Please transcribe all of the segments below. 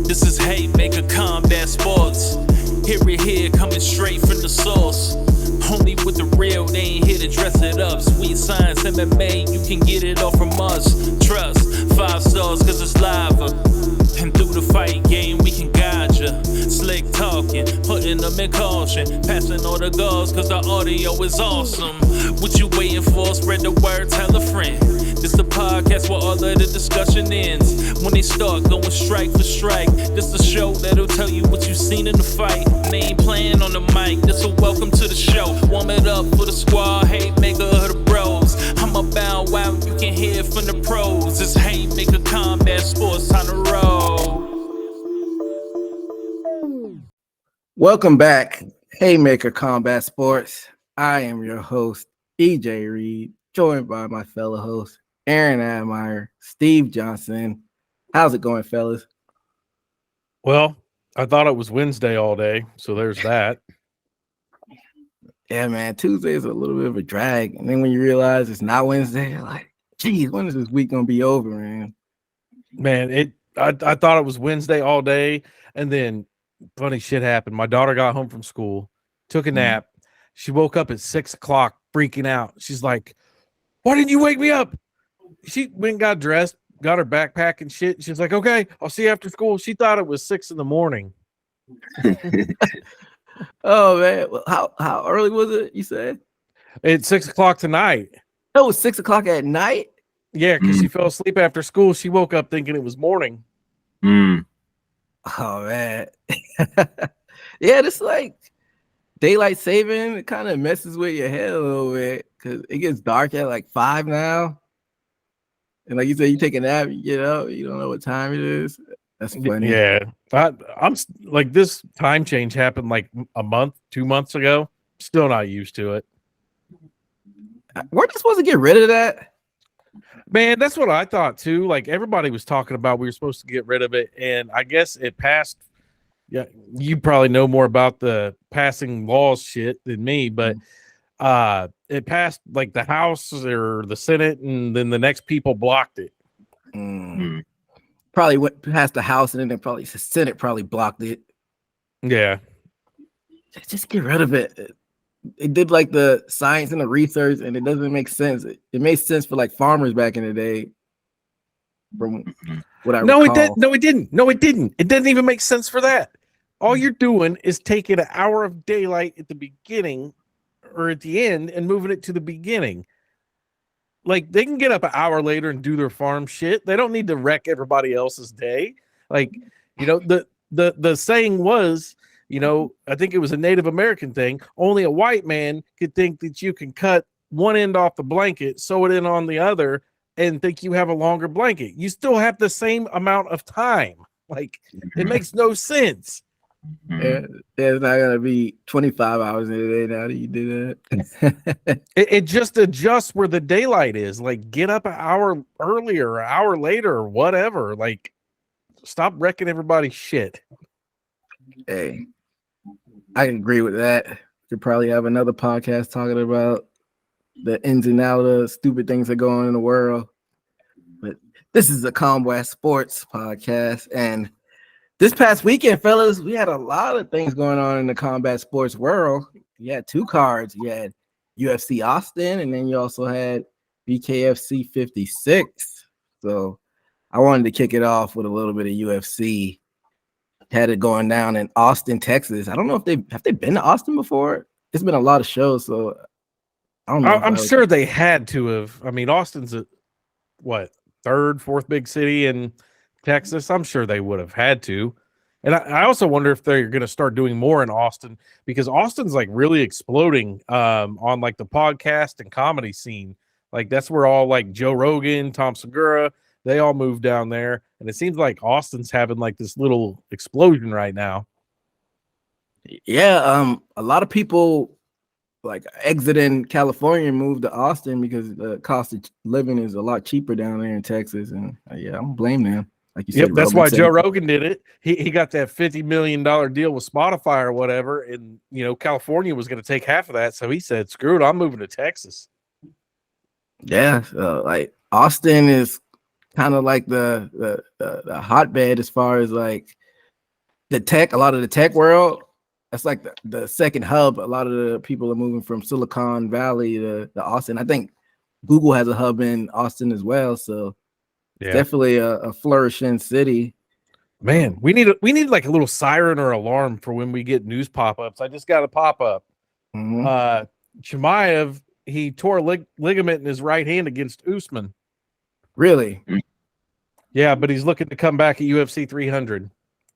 This is Haymaker Combat Sports. Hear it here, coming straight from the source. Only with the real, they ain't here to dress it up. Sweet science, MMA, you can get it all from us. Trust, 5 stars cause it's lava. And through the fight game, we can guide ya. Slick talking, putting them in caution. Passing all the guards cause the audio is awesome. What you waiting for? Spread the word, tell a friend. This the podcast where all of the discussion ends. When they start going strike for strike, this the show that'll tell you what you seen in the fight. They ain't playing on the mic, this a welcome to the show. Warm it up for the squad, Haymaker of the bros. I'm a bow wow, you can hear from the pros. It's Haymaker Combat Sports, time to roll. Welcome back, Haymaker Combat Sports. I am your host, EJ Reed, joined by my fellow host, Aaron Admire, Steve Johnson. How's it going, fellas? Well, I thought it was Wednesday all day, so there's that. Yeah, man, Tuesday is a little bit of a drag. And then when you realize it's not Wednesday, you're like, geez, when is this week going to be over, man? Man, I thought it was Wednesday all day, and then funny shit happened. My daughter got home from school, took a nap. She woke up at 6 o'clock freaking out. She's like, why didn't you wake me up? She went and got dressed, got her backpack and shit. She's like, okay, I'll see you after school. She thought it was 6 in the morning. Oh, man. Well, how early was it, you said? It's 6 o'clock tonight. It was 6 o'clock at night? Yeah, because she fell asleep after school. She woke up thinking it was morning. Oh, man. Yeah, this like daylight saving. It kind of messes with your head a little bit because it gets dark at like 5 now. And like you said, you take a nap, you get up, you don't know what time it is. That's funny. Yeah. I'm like, this time change happened like a month, 2 months ago. Still not used to it. Weren't they supposed to get rid of that? Man, that's what I thought too. Like everybody was talking about we were supposed to get rid of it. And I guess it passed. Yeah, you probably know more about the passing laws shit than me, but it passed like the House or the Senate, and then the next people blocked it. Probably went past the House, and then probably the Senate probably blocked it. Yeah, just get rid of it. It did like the science and the research, and it doesn't make sense. It made sense for like farmers back in the day. From what I recall. No, it didn't. It didn't even make sense for that. All you're doing is taking an hour of daylight at the beginning or at the end and moving it to the beginning. Like they can get up an hour later and do their farm shit. They don't need to wreck everybody else's day. Like, you know, the saying was, you know, I think it was a Native American thing. Only a white man could think that you can cut one end off the blanket, sew it in on the other, and think you have a longer blanket. You still have the same amount of time. Like it makes no sense. Yeah, it's not gonna be 25 hours in a day now that you do that. it just adjusts where the daylight is. Like get up an hour earlier, or an hour later, or whatever. Like stop wrecking everybody's shit. Hey, I agree with that. Could probably have another podcast talking about the ins and outs of stupid things that go on in the world. But this is a Combat Sports podcast, and this past weekend, fellas, we had a lot of things going on in the combat sports world. You had 2 cards. You had UFC Austin, and then you also had BKFC 56. So I wanted to kick it off with a little bit of UFC. Had it going down in Austin, Texas. I don't know if they been to Austin before. It's been a lot of shows, so I don't know. I'm sure they had to have. I mean, Austin's a third, fourth big city in Texas. I'm sure they would have had to. And I also wonder if they're going to start doing more in Austin, because Austin's like really exploding on like the podcast and comedy scene. Like that's where all like Joe Rogan, Tom Segura, they all moved down there. And it seems like Austin's having like this little explosion right now. Yeah, a lot of people like exiting California and moved to Austin because the cost of living is a lot cheaper down there in Texas. And yeah, I don't blame them. Like you said, that's why Joe Rogan did it. He got that $50 million deal with Spotify or whatever, and you know California was going to take half of that, so he said, "Screw it, I'm moving to Texas." Yeah, like Austin is kind of like the hotbed as far as like the tech, a lot of the tech world. That's like the second hub. A lot of the people are moving from Silicon Valley to Austin. I think Google has a hub in Austin as well. So it's definitely a flourishing city. Man, we need like a little siren or alarm for when we get news pop-ups. I just got a pop-up. Chimaev, he tore a ligament in his right hand against Usman. Really? Yeah, but he's looking to come back at UFC 300.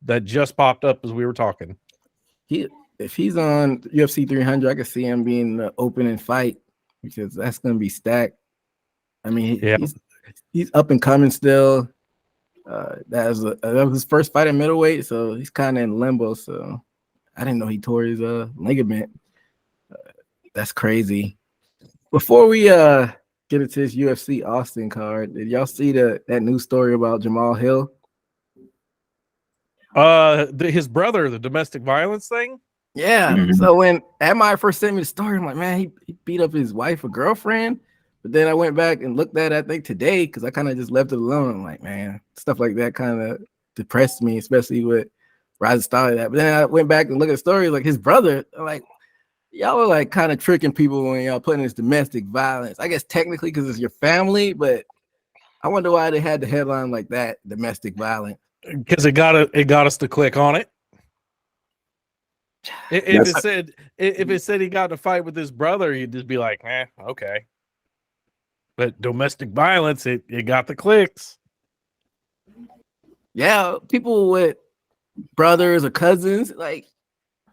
That just popped up as we were talking. If he's on UFC 300, I could see him being the opening fight because that's going to be stacked. I mean, he's up and coming still. That was his first fight in middleweight, so he's kind of in limbo. So I didn't know he tore his ligament. That's crazy. Before we get into this UFC Austin card, did y'all see that news story about Jamahal Hill? His brother, the domestic violence thing. Yeah. Mhm. So when Admire first sent me the story, I'm like, man, he beat up his wife or girlfriend. But then I went back and looked at it, I think today, because I kind of just left it alone. I'm like, man, stuff like that kind of depressed me, especially with Rise started that. But then I went back and looked at the story, like his brother. I'm like, y'all are like kind of tricking people when y'all putting this domestic violence. I guess technically because it's your family, but I wonder why they had the headline like that, domestic violence. Because it got us to click on it. If it said he got in a fight with his brother, you'd just be like, okay. But domestic violence, it got the clicks. Yeah, people with brothers or cousins like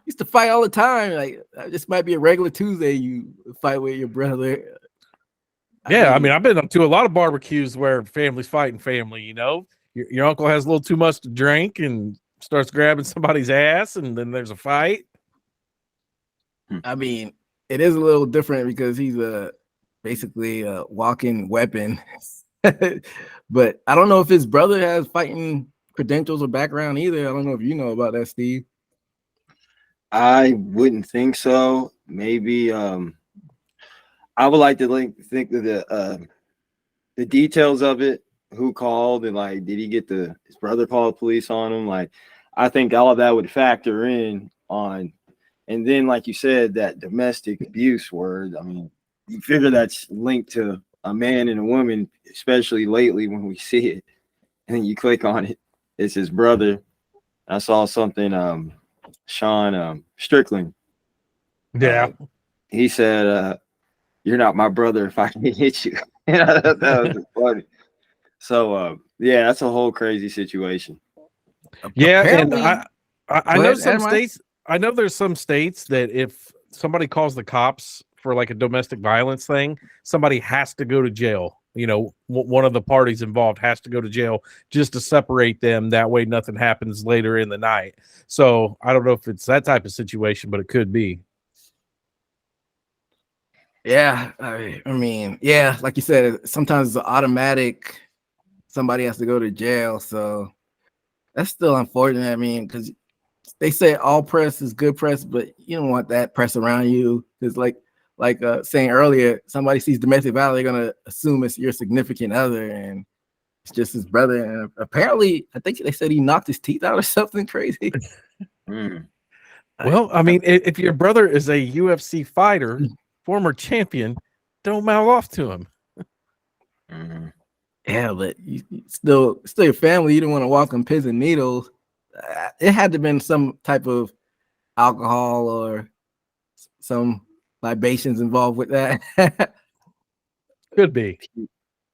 used to fight all the time. Like this might be a regular Tuesday you fight with your brother. I mean, I've been to a lot of barbecues where families fighting family, you know. Your uncle has a little too much to drink and starts grabbing somebody's ass, and then there's a fight. I mean, it is a little different because he's basically a walking weapon. But I don't know if his brother has fighting credentials or background either. I don't know if you know about that, Steve. I wouldn't think so. Maybe I would like to think of the details of it. Who called and like did he get his brother called police on him? Like I think all of that would factor in on, and then like you said, that domestic abuse word. I mean, you figure that's linked to a man and a woman, especially lately when we see it, and then you click on it, it's his brother. I saw something, Sean Strickland. He said, "You're not my brother if I can hit you." That was funny. So yeah, that's a whole crazy situation. Yeah, Apparently, and I know ahead, some Admire. states. I know there's some states that if somebody calls the cops for like a domestic violence thing, somebody has to go to jail. You know, one of the parties involved has to go to jail just to separate them. That way, nothing happens later in the night. So I don't know if it's that type of situation, but it could be. Yeah, I mean, yeah, like you said, sometimes it's an automatic. Somebody has to go to jail, so that's still unfortunate. I mean, because they say all press is good press, but you don't want that press around you. Because, like saying earlier, somebody sees domestic violence, they're gonna assume it's your significant other, and it's just his brother. And apparently, I think they said he knocked his teeth out or something crazy. Well, I mean, if your brother is a UFC fighter, former champion, don't mouth off to him. Yeah, but you still your family. You don't want to walk on pins and needles. It had to have been some type of alcohol or some libations involved with that. Could be.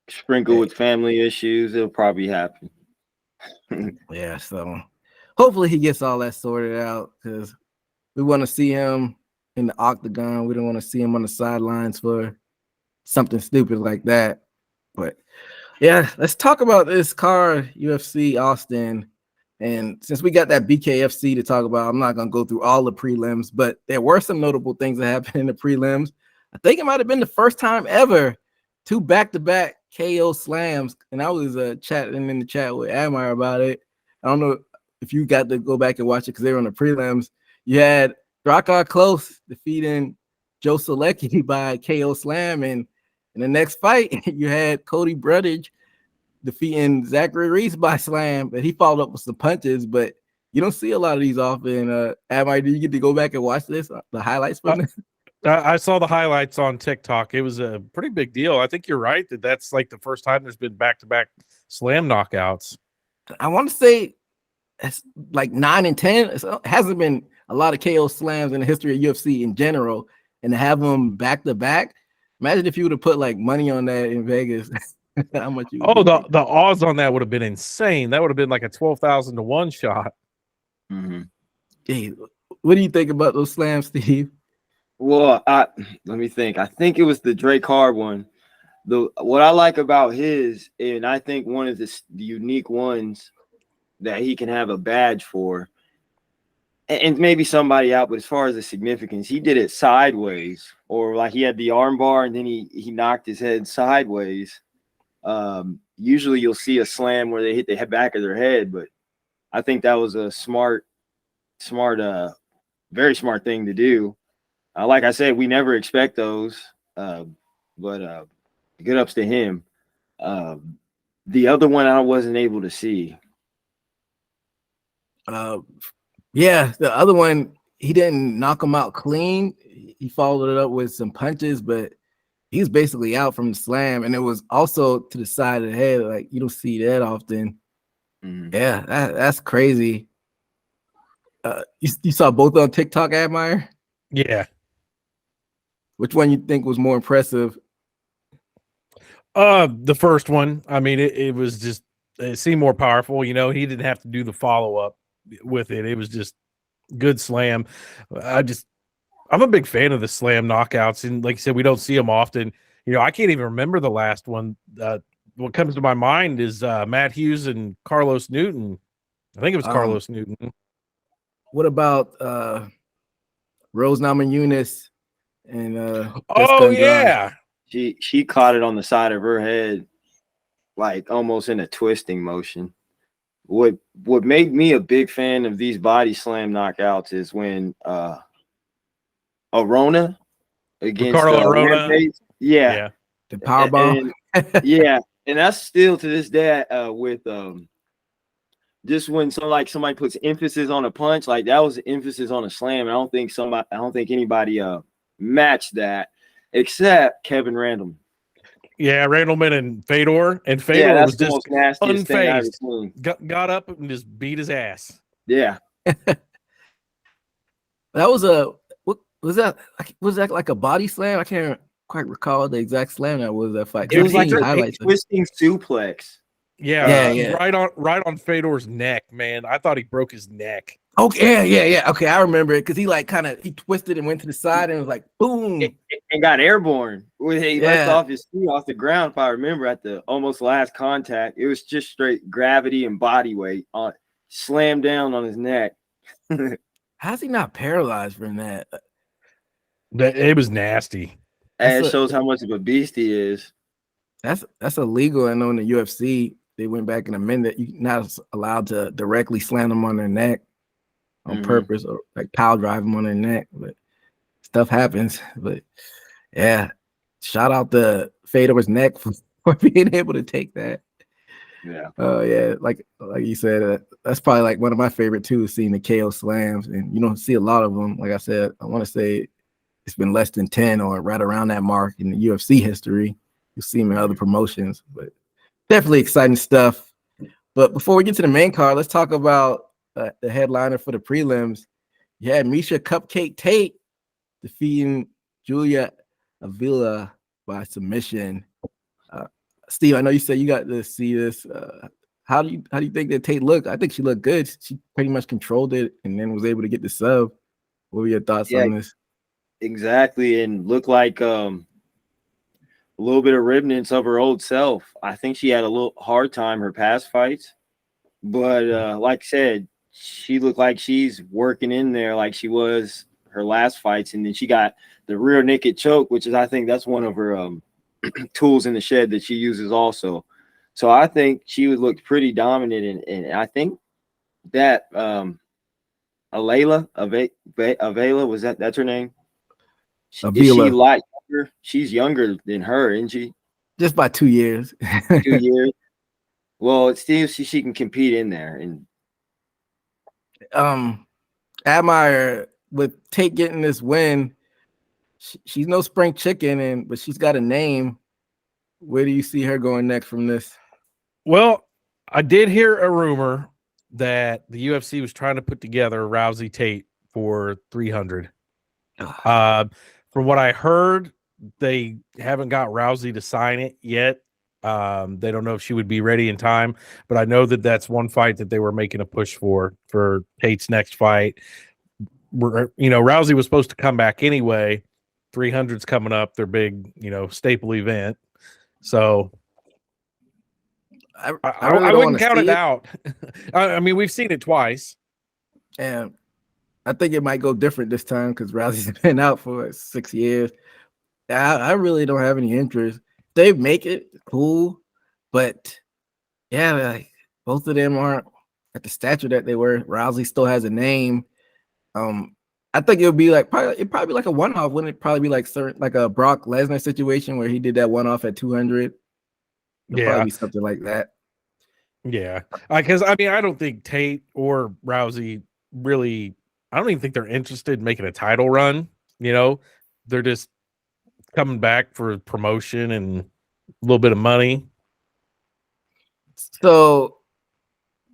Sprinkle with family issues, it'll probably happen. Yeah, so hopefully he gets all that sorted out because we want to see him in the octagon. We don't want to see him on the sidelines for something stupid like that. But yeah, let's talk about this card, UFC Austin. And since we got that BKFC to talk about, I'm not going to go through all the prelims, but there were some notable things that happened in the prelims. I think it might have been the first time ever 2 back-to-back KO slams. And I was chatting in the chat with Admire about it. I don't know if you got to go back and watch it because they were on the prelims. You had Drakkar Klose defeating Joe Solecki by KO slam. And in the next fight, you had Cody Brundage defeating Zachary Reese by slam, and he followed up with some punches, but you don't see a lot of these often. Am do you get to go back and watch this, the highlights from this? I saw the highlights on TikTok. It was a pretty big deal. I think you're right that's like the first time there's been back-to-back slam knockouts. I want to say it's like 9 and 10. It hasn't been a lot of KO slams in the history of UFC in general, and to have them back-to-back. Imagine if you would have put like money on that in Vegas. How much you? The odds on that would have been insane. That would have been like a 12,000 to 1 shot. Mm-hmm. Hey, what do you think about those slams, Steve? Well, let me think. I think it was the Drake Hard one. What I like about his, and I think one of the unique ones that he can have a badge for, and maybe somebody out, but as far as the significance, he did it sideways, or like he had the arm bar and then he knocked his head sideways. Usually you'll see a slam where they hit the back of their head, but I think that was a smart, very smart thing to do. Like I said, we never expect those, but good ups to him. The other one I wasn't able to see. Yeah, the other one, he didn't knock him out clean. He followed it up with some punches, but he was basically out from the slam, and it was also to the side of the head. Like, you don't see that often. Yeah, that's crazy. You saw both on TikTok, Admire? Yeah. Which one you think was more impressive? The first one. I mean, it was just, it seemed more powerful. He didn't have to do the follow-up with it. It was just good slam. I'm a big fan of the slam knockouts, and like I said, we don't see them often. I can't even remember the last one. What comes to my mind is Matt Hughes and Carlos Newton. I think it was Carlos Newton. What about Rose Namajunas and oh yeah, she caught it on the side of her head, like almost in a twisting motion. What made me a big fan of these body slam knockouts is when Arona against Arona. Yeah, the powerbomb. Yeah, and that's still to this day with just when somebody puts emphasis on a punch, like that was emphasis on a slam. I don't think anybody matched that except Kevin Randleman. Yeah, Randleman and Fedor, was just unfazed. Got up and just beat his ass. Yeah, that was what was that? Was that like a body slam? I can't quite recall the exact slam that was that fight. It was like a twisting suplex. Yeah. Right on Fedor's neck, man. I thought he broke his neck. Okay, yeah. Okay, I remember it because he twisted and went to the side and was like, boom, and got airborne. He left off his feet off the ground. If I remember, at the almost last contact, it was just straight gravity and body weight on slammed down on his neck. How's he not paralyzed from that? It was nasty. And it shows how much of a beast he is. That's illegal. I know in the UFC they went back and amended. You're not allowed to directly slam them on their neck on purpose, or like power drive them on their neck, but stuff happens. But yeah, shout out to Fedor's neck for being able to take that. Yeah. Oh yeah, like you said, that's probably like one of my favorite too, seeing the KO slams, and you don't see a lot of them. Like I said, I want to say it's been less than 10 or right around that mark in the UFC history. You see them in other promotions, but definitely exciting stuff. But before we get to the main card, let's talk about the headliner for the prelims. You had Miesha Cupcake Tate defeating Julia Avila by submission. Steve, I know you said you got to see this. How do you think that Tate looked? I think she looked good. She pretty much controlled it and then was able to get the sub. What were your thoughts on this? Exactly, and looked like a little bit of remnants of her old self. I think she had a little hard time her past fights, but like I said, she looked like she's working in there like she was her last fights, and then she got the rear naked choke, which is, I think that's one of her tools in the shed that she uses also. So I think she looked pretty dominant, and I think that Avila, was that's her name? Avila. Is she like younger? She's younger than her, isn't she? Just by 2 years. 2 years. Well, it's still she can compete in there, and Admire with Tate getting this win. She's no spring chicken, but she's got a name. Where do you see her going next from this? Well, I did hear a rumor that the UFC was trying to put together Rousey Tate for 300. From what I heard, they haven't got Rousey to sign it yet. They don't know if she would be ready in time, but I know that that's one fight that they were making a push for Tate's next fight. Rousey was supposed to come back anyway. 300's coming up, their big, staple event. So I really wouldn't count it out. I mean, we've seen it twice. And I think it might go different this time because Rousey's been out for 6 years. I really don't have any interest. They make it cool, but yeah, like, both of them aren't at the stature that they were. Rousey still has a name. I think it would be like probably like a one-off. Wouldn't it probably be like a Brock Lesnar situation where he did that one-off at 200? It'll probably be something like that. Yeah, because I don't think Tate or Rousey really. I don't even think they're interested in making a title run. They're just coming back for promotion and a little bit of money. So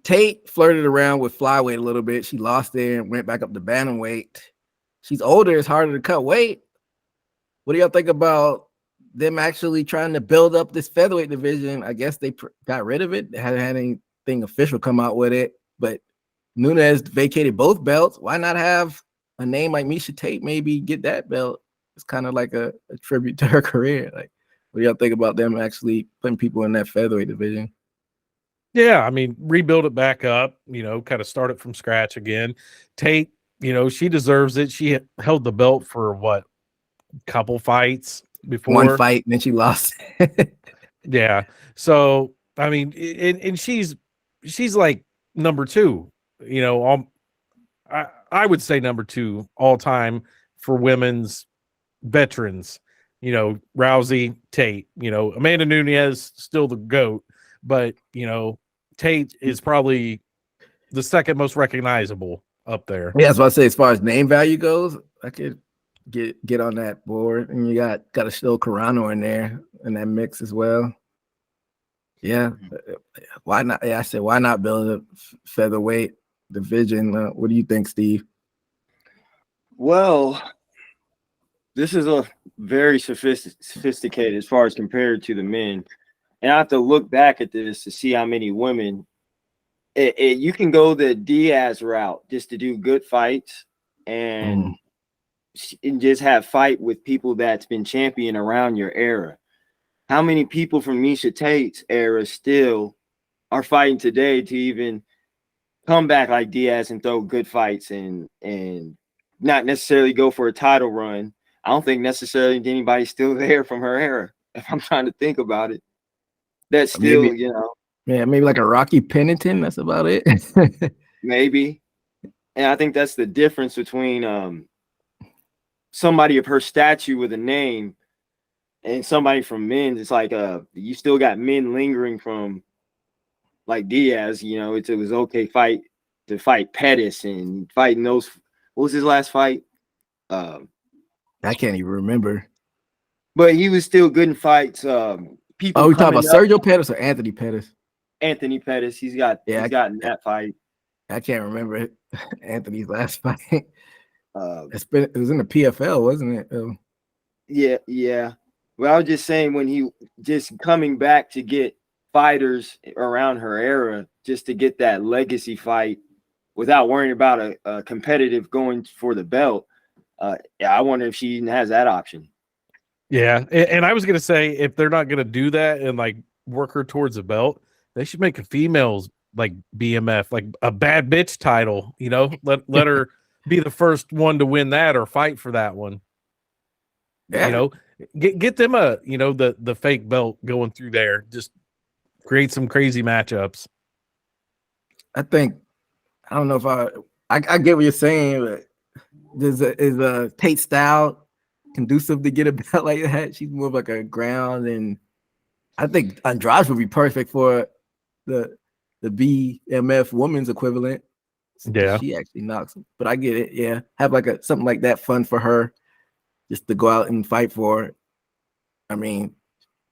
Tate flirted around with flyweight a little bit. She lost there and went back up to bantamweight. She's older. It's harder to cut weight. What do y'all think about them actually trying to build up this featherweight division? I guess they got rid of it. They hadn't had anything official come out with it, but Nunes vacated both belts. Why not have a name like Miesha Tate maybe get that belt? It's kind of like a tribute to her career. Like, what do y'all think about them actually putting people in that featherweight division? Yeah, rebuild it back up, kind of start it from scratch again. Tate, she deserves it. She held the belt for what, couple fights before? One fight, and then she lost. Yeah. So, and she's like number 2, I would say number 2 all time for women's veterans. Rousey, Tate, Amanda Nunes, still the GOAT, but Tate is probably the second most recognizable up there. Yeah, that's what I say. As far as name value goes, I could get on that board, and you got to show Carano in there in that mix as well. Yeah, why not? Yeah, I said why not build a featherweight division? What do you think, Steve? Well, this is a very sophisticated as far as compared to the men. And I have to look back at this to see how many women. You can go the Diaz route just to do good fights and just have fight with people that's been champion around your era. How many people from Miesha Tate's era still are fighting today to even come back like Diaz and throw good fights and not necessarily go for a title run? I don't think necessarily anybody's still there from her era. If I'm trying to think about it. That's still, maybe like a Rocky Pennington. That's about it. Maybe. And I think that's the difference between somebody of her stature with a name and somebody from men. It's like you still got men lingering from like Diaz, it was okay to fight Pettis and fighting those. What was his last fight? I can't even remember. But he was still good in fights. People. We talking about Sergio Pettis or Anthony Pettis? Anthony Pettis. He's gotten that fight. I can't remember Anthony's last fight. It was in the PFL, wasn't it? Yeah. Well, I was just saying when he just coming back to get fighters around her era, just to get that legacy fight without worrying about a competitive going for the belt. I wonder if she even has that option. Yeah, and I was gonna say if they're not gonna do that and like work her towards a belt, they should make a females like BMF, like a bad bitch title. Let her be the first one to win that or fight for that one. Yeah. Get them the fake belt going through there. Just create some crazy matchups. I don't know if I get what you're saying, but is a Tate style conducive to get a belt like that? She's more of like a ground, and I think Andrade would be perfect for it. the BMF women's equivalent. Yeah. She actually knocks him. But I get it. Yeah. Have like something like that fun for her just to go out and fight for it. I mean,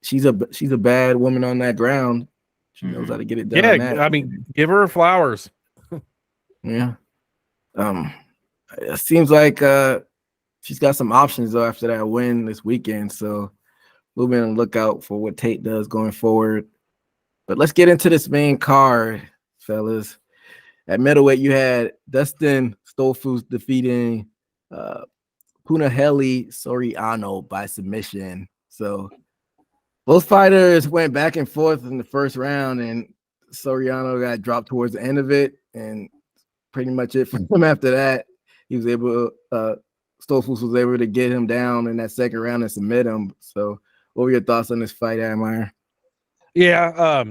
she's a bad woman on that ground. She knows how to get it done. Yeah, On that. I mean, give her flowers. Yeah. It seems like she's got some options though after that win this weekend. So we'll be on the lookout for what Tate does going forward. But let's get into this main card, fellas. At middleweight, you had Dustin Stolfus defeating Punahele Soriano by submission. So both fighters went back and forth in the first round, and Soriano got dropped towards the end of it, and pretty much it for him after that. He was able Stolfus was able to get him down in that second round and submit him. So what were your thoughts on this fight, Admire? Yeah,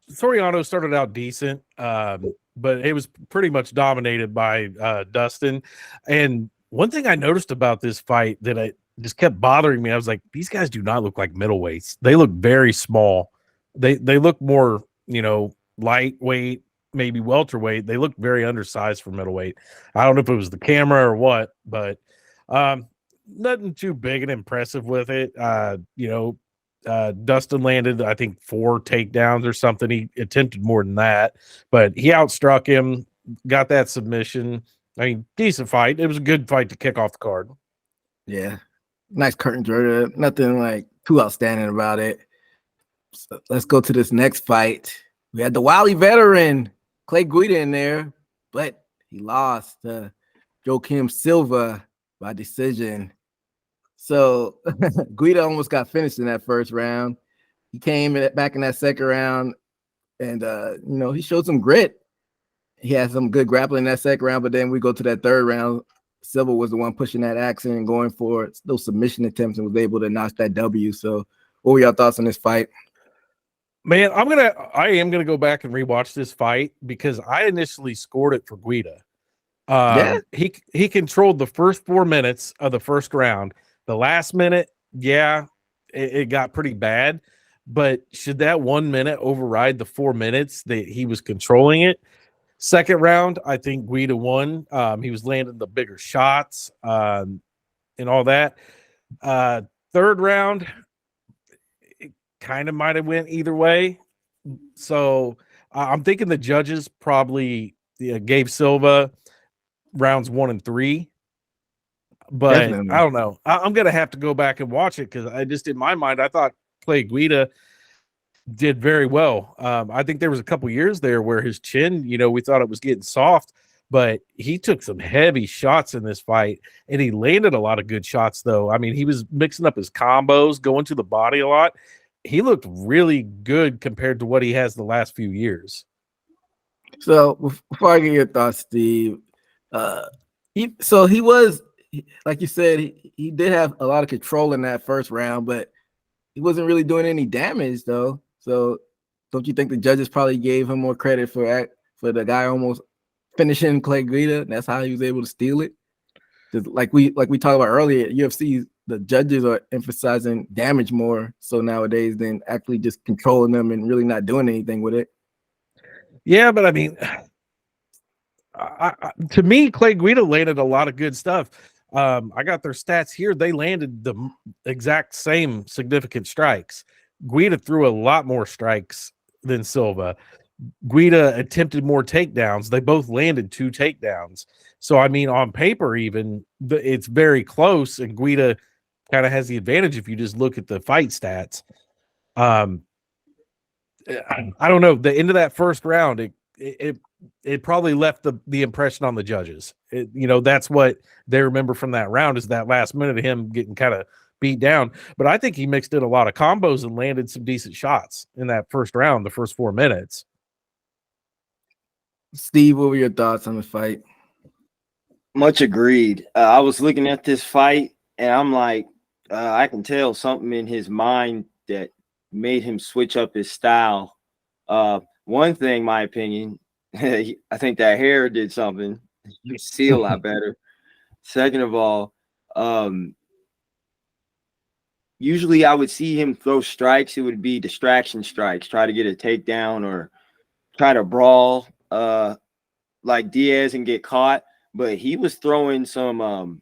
Soriano started out decent, but it was pretty much dominated by Dustin. And one thing I noticed about this fight that I just kept bothering me, I was like, these guys do not look like middleweights. They look very small. They look more, lightweight, maybe welterweight. They look very undersized for middleweight. I don't know if it was the camera or what, but nothing too big and impressive with it. Dustin landed, I think, 4 takedowns or something. He attempted more than that, but he outstruck him, got that submission. I mean, decent fight. It was a good fight to kick off the card. Yeah. Nice curtain jerker. Nothing like too outstanding about it. So let's go to this next fight. We had the wily veteran Clay Guida in there, but he lost to Joaquim Silva by decision. So Guida almost got finished in that first round. He came back in that second round, and he showed some grit. He had some good grappling in that second round, but then we go to that third round. Silva was the one pushing that action and going for those submission attempts and was able to notch that W. So what were your thoughts on this fight? Man, I am gonna go back and rewatch this fight because I initially scored it for Guida. He controlled the first 4 minutes of the first round. The last minute, it got pretty bad. But should that 1 minute override the 4 minutes that he was controlling it? Second round, I think Guida won. He was landing the bigger shots and all that. Third round, it kind of might have went either way. So I'm thinking the judges probably gave Silva rounds 1 and 3. But definitely. I don't know. I'm going to have to go back and watch it because I just, in my mind, I thought Clay Guida did very well. I think there was a couple years there where his chin, we thought it was getting soft, but he took some heavy shots in this fight, and he landed a lot of good shots, though. I mean, he was mixing up his combos, going to the body a lot. He looked really good compared to what he has the last few years. So before I get your thoughts, Steve, he was, like you said, he did have a lot of control in that first round, but he wasn't really doing any damage, though. So don't you think the judges probably gave him more credit for the guy almost finishing Clay Guida? That's how he was able to steal it. Like we talked about earlier, UFC, the judges are emphasizing damage more so nowadays than actually just controlling them and really not doing anything with it. Yeah, but I mean, to me, Clay Guida landed a lot of good stuff. I got their stats here. They landed the exact same significant strikes. Guida threw a lot more strikes than Silva. Guida attempted more takedowns. They both landed 2 takedowns. So, I mean, on paper, even it's very close, and Guida kind of has the advantage if you just look at the fight stats. I don't know. The end of that first round, it probably left the impression on the judges. That's what they remember from that round is that last minute of him getting kind of beat down. But I think he mixed in a lot of combos and landed some decent shots in that first round, the first 4 minutes. Steve, what were your thoughts on the fight? Much agreed. I was looking at this fight and I'm like, I can tell something in his mind that made him switch up his style. One thing, my opinion, I think that hair did something. You see a lot better. Second of all, usually I would see him throw strikes. It would be distraction strikes, try to get a takedown or try to brawl like Diaz and get caught. But he was throwing some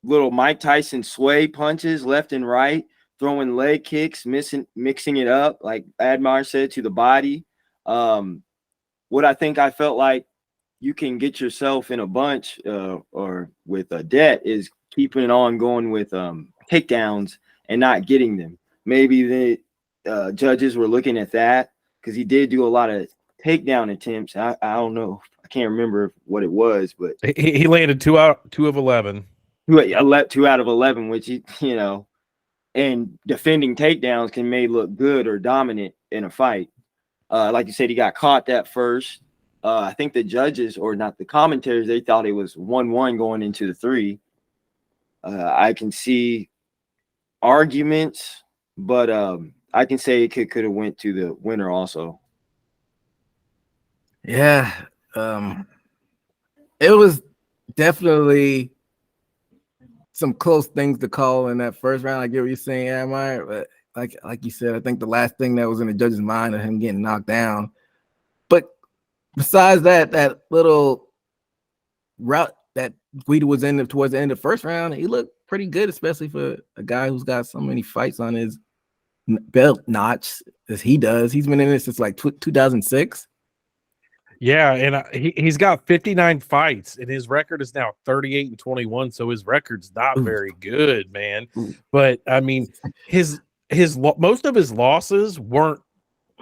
little Mike Tyson sway punches left and right, throwing leg kicks, mixing it up, like Admire said, to the body. What I felt like you can get yourself in a bunch or with a debt is keeping on going with takedowns and not getting them. Maybe the judges were looking at that because he did do a lot of takedown attempts. I don't know. I can't remember what it was, but he landed 2 of 11. 2 out of 11, which, and defending takedowns can may look good or dominant in a fight. Like you said, he got caught that first. I think the judges, or not the commentators, they thought it was 1-1 going into the 3. I can see arguments, but I can say it could have went to the winner also. Yeah, it was definitely some close things to call in that first round. I get what you're saying, Admire, but like you said, I think the last thing that was in the judge's mind of him getting knocked down. But besides that little route that Guida was in towards the end of the first round, he looked pretty good, especially for a guy who's got so many fights on his belt notch as he does. He's been in this since like 2006. Yeah, and he's got 59 fights, and his record is now 38-21. So his record's not very good, man. But I mean, his most of his losses weren't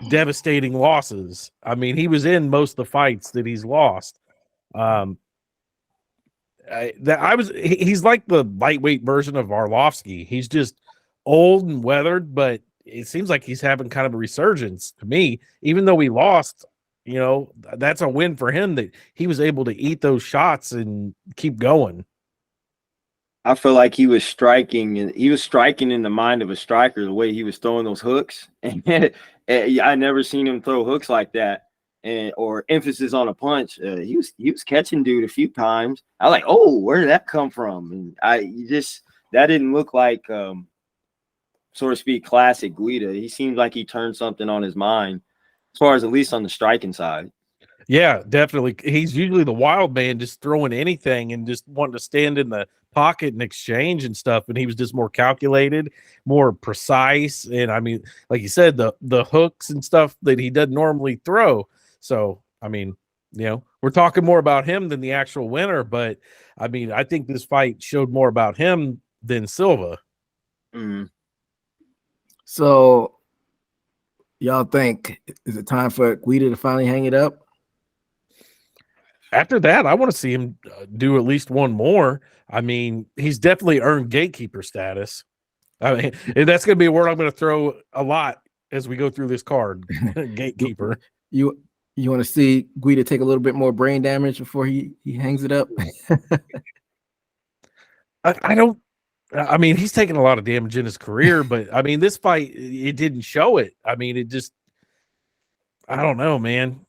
devastating losses. I mean, he was in most of the fights that he's lost. He's like the lightweight version of Arlovsky. He's just old and weathered, but it seems like he's having kind of a resurgence to me, even though he lost. That's a win for him that he was able to eat those shots and keep going. I feel like he was striking in the mind of a striker, the way he was throwing those hooks. And I never seen him throw hooks like that, or emphasis on a punch. He was catching dude a few times. I was like, oh, where did that come from? And that didn't look like, so to speak, classic Guida. He seemed like he turned something on his mind, as far as at least on the striking side. Yeah, definitely. He's usually the wild man, just throwing anything and just wanting to stand in the pocket and exchange and stuff. And he was just more calculated, more precise. And I mean, like you said, the hooks and stuff that he doesn't normally throw. So, I mean, we're talking more about him than the actual winner. But I mean, I think this fight showed more about him than Silva. Mm. So, y'all think, is it time for Guida to finally hang it up? After that, I want to see him do at least one more. I mean, he's definitely earned gatekeeper status. I mean, and that's going to be a word I'm going to throw a lot as we go through this card. Gatekeeper. You want to see Guida take a little bit more brain damage before he hangs it up? I don't. I mean, he's taken a lot of damage in his career, but I mean, this fight, it didn't show it. I mean, it just, I don't know, man.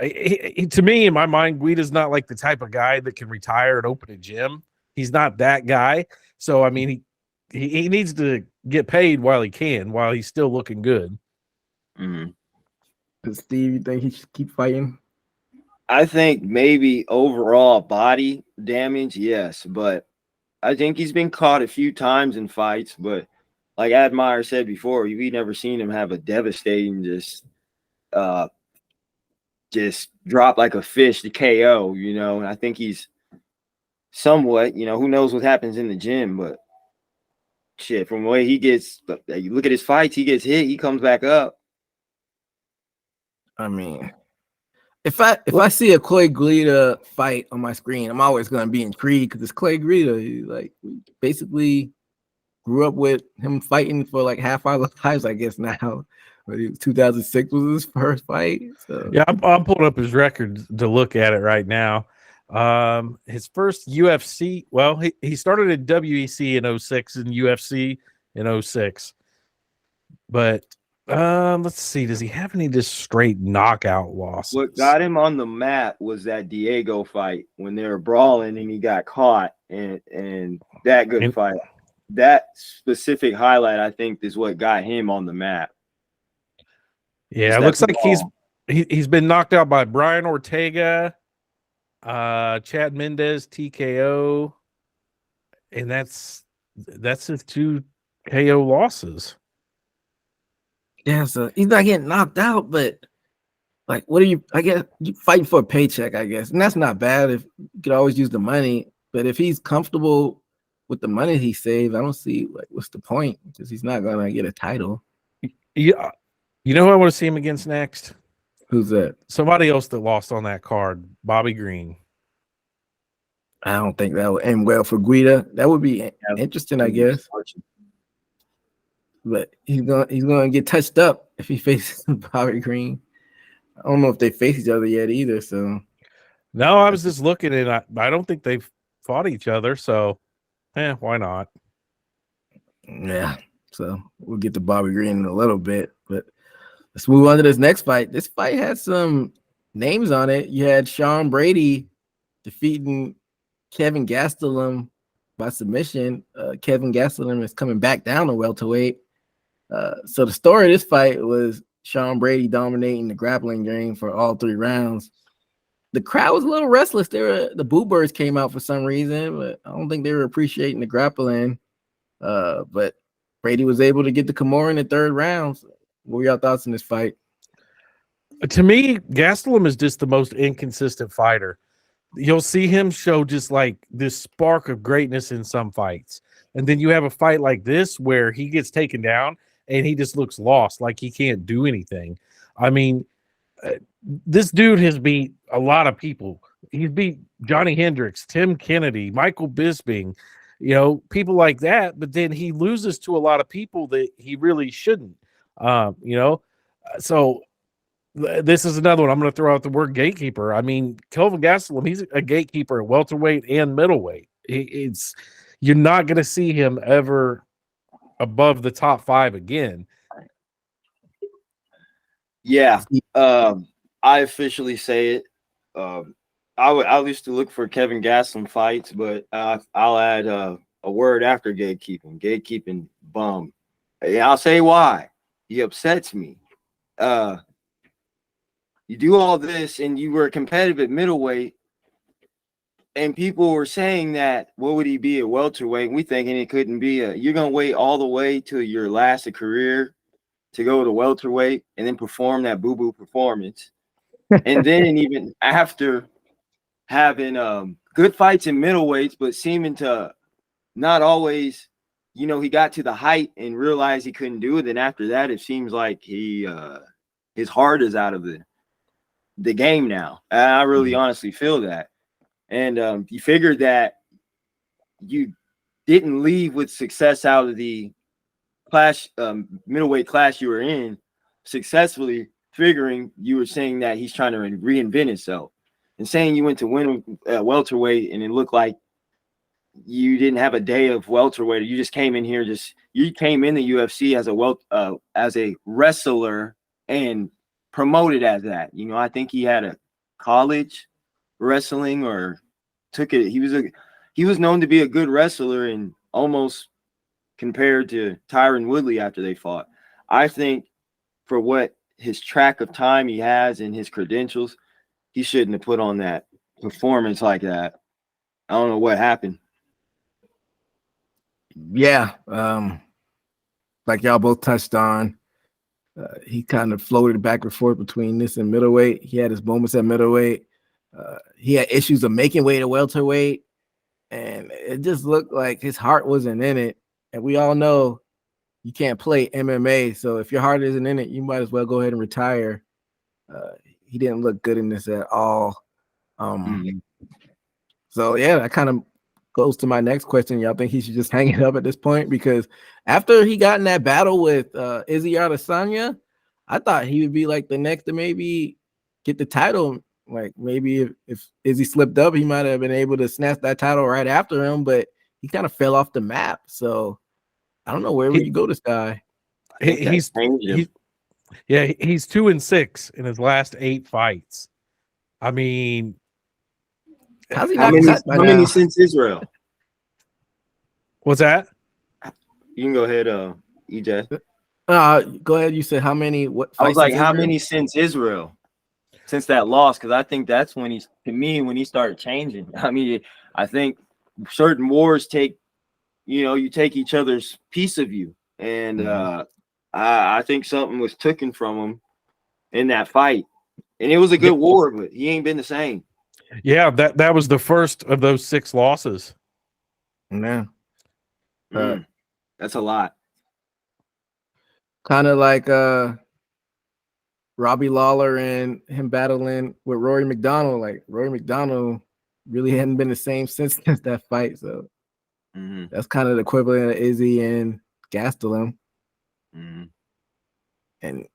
To me, in my mind, Guida's not like the type of guy that can retire and open a gym. He's not that guy. So, I mean, he needs to get paid while he can, while he's still looking good. Mm-hmm. Steve, you think he should keep fighting? I think maybe overall body damage, yes, but I think he's been caught a few times in fights. But like Admire said before, we never seen him have a devastating just drop like a fish to KO, and I think he's somewhat, who knows what happens in the gym, but shit, from the way he gets, you look at his fights, he gets hit, he comes back up. I mean, if I see a Clay Guida fight on my screen, I'm always going to be intrigued because it's Clay Guida. He basically grew up with him fighting for like half our lives, I guess now. But 2006 was his first fight. So. Yeah, I'm pulling up his record to look at it right now. His first UFC, well, he started at WEC in 06 and UFC in 06. But let's see, does he have any just straight knockout losses? What got him on the map was that Diego fight when they were brawling and he got caught, and that good fight. that specific highlight, I think, is what got him on the map. Yeah, it looks like he's been knocked out by Brian Ortega, Chad Mendez, TKO, and that's his 2 KO losses. Yeah, so he's not getting knocked out, but like, what are you? I guess you fighting for a paycheck, I guess, and that's not bad. If you could always use the money, but if he's comfortable with the money he saved, I don't see like what's the point, because he's not gonna get a title. Yeah, you know who I want to see him against next? Who's that? Somebody else that lost on that card, Bobby Green. I don't think that would end well for Guida. That would be interesting, I guess. But he's gonna get touched up if he faces Bobby Green. I don't know if they face each other yet either. So no, I was just looking, and I don't think they've fought each other. So, why not? Yeah. So we'll get to Bobby Green in a little bit, but let's move on to this next fight. This fight had some names on it. You had Sean Brady defeating Kevin Gastelum by submission. Kevin Gastelum is coming back down to welterweight. So the story of this fight was Sean Brady dominating the grappling game for all 3 rounds. The crowd was a little restless. The Boo Birds came out for some reason, but I don't think they were appreciating the grappling. But Brady was able to get the Kimura in the 3rd round. What were your thoughts on this fight? To me, Gastelum is just the most inconsistent fighter. You'll see him show just like this spark of greatness in some fights. And then you have a fight like this where he gets taken down and he just looks lost, like he can't do anything. I mean, this dude has beat a lot of people. He's beat Johnny Hendricks, Tim Kennedy, Michael Bisping, people like that. But then he loses to a lot of people that he really shouldn't, So this is another one. I'm going to throw out the word gatekeeper. I mean, Kelvin Gastelum, he's a gatekeeper at welterweight and middleweight. You're not going to see him ever above the top 5 again. Yeah, I officially say it. I used to look for Kevin Gastelum fights, but I'll add a word after gatekeeping. Gatekeeping bum. Yeah, I'll say why. He upsets me. You do all this, and you were competitive at middleweight, and people were saying that what would he be at welterweight? And we thinking it couldn't be you're gonna wait all the way to your last career to go to welterweight and then perform that boo-boo performance. And then even after having good fights in middleweights, but seeming to not always, he got to the height and realized he couldn't do it. And after that, it seems like his heart is out of the game now. I really honestly feel that. And you figured that you didn't leave with success out of the class, middleweight class you were in successfully, figuring you were saying that he's trying to reinvent himself, and saying you went to win welterweight and it looked like you didn't have a day of welterweight. You just came in here, you came in the UFC as a wrestler and promoted as that. I think he had a college wrestling or took it. He was known to be a good wrestler and almost compared to Tyron Woodley after they fought. I think for what his track of time he has and his credentials, he shouldn't have put on that performance like that. I don't know what happened. Yeah, like y'all both touched on, he kind of floated back and forth between this and middleweight. He had his moments at middleweight. He had issues of making weight at welterweight, and it just looked like his heart wasn't in it. And we all know you can't play MMA, so if your heart isn't in it, you might as well go ahead and retire. He didn't look good in this at all. So yeah, that kind of goes to my next question. Y'all think he should just hang it up at this point? Because after he got in that battle with Izzy Adesanya, I thought he would be like the next to maybe get the title. Like maybe if Izzy slipped up, he might have been able to snatch that title right after him, but he kind of fell off the map. So I don't know where would you go this guy. He's 2-6 in his last 8 fights. I mean, how's he how not many, cut by how now? many since Israel? What's that? You can go ahead, EJ. Go ahead. You said how many? What I was fights like, since how Israel? many since Israel? Since that loss, because I think that's when when he started changing. I mean, I think certain wars take, you take each other's piece of you, and I think something was taken from him in that fight, and it was a good war, but he ain't been the same. Yeah, that was the first of those 6 losses. Yeah. That's a lot. Kind of like Robbie Lawler and him battling with Rory McDonald. Like Rory McDonald really hadn't been the same since that fight. So that's kind of the equivalent of Izzy and Gastelum. And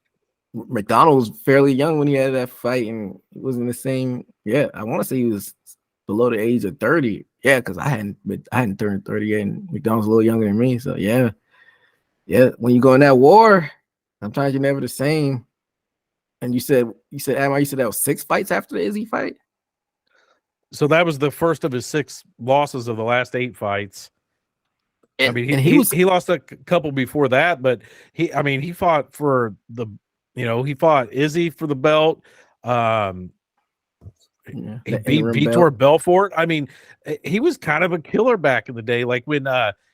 McDonald was fairly young when he had that fight, and he was in the same. Yeah, I want to say he was below the age of 30. Yeah, because I hadn't turned 30 yet, and McDonald's a little younger than me. So yeah. When you go in that war, sometimes you're never the same. And you said Amar, you said that was 6 fights after the Izzy fight. So that was the first of his 6 losses of the last 8 fights. And, I mean, he lost a couple before that, but he fought for the, he fought Izzy for the belt. He beat Vitor Belfort. I mean, he was kind of a killer back in the day, like when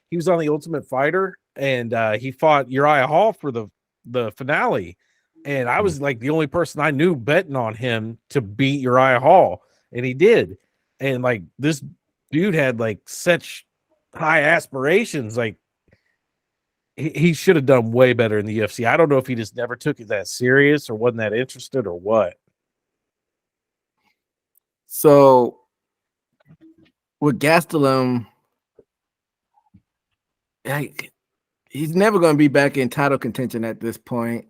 he was on the Ultimate Fighter and he fought Uriah Hall for the finale. And I was like the only person I knew betting on him to beat Uriah Hall, and he did. And like this dude had like such high aspirations. Like he should have done way better in the UFC. I don't know if he just never took it that serious or wasn't that interested or what. So with Gastelum, he's never going to be back in title contention at this point.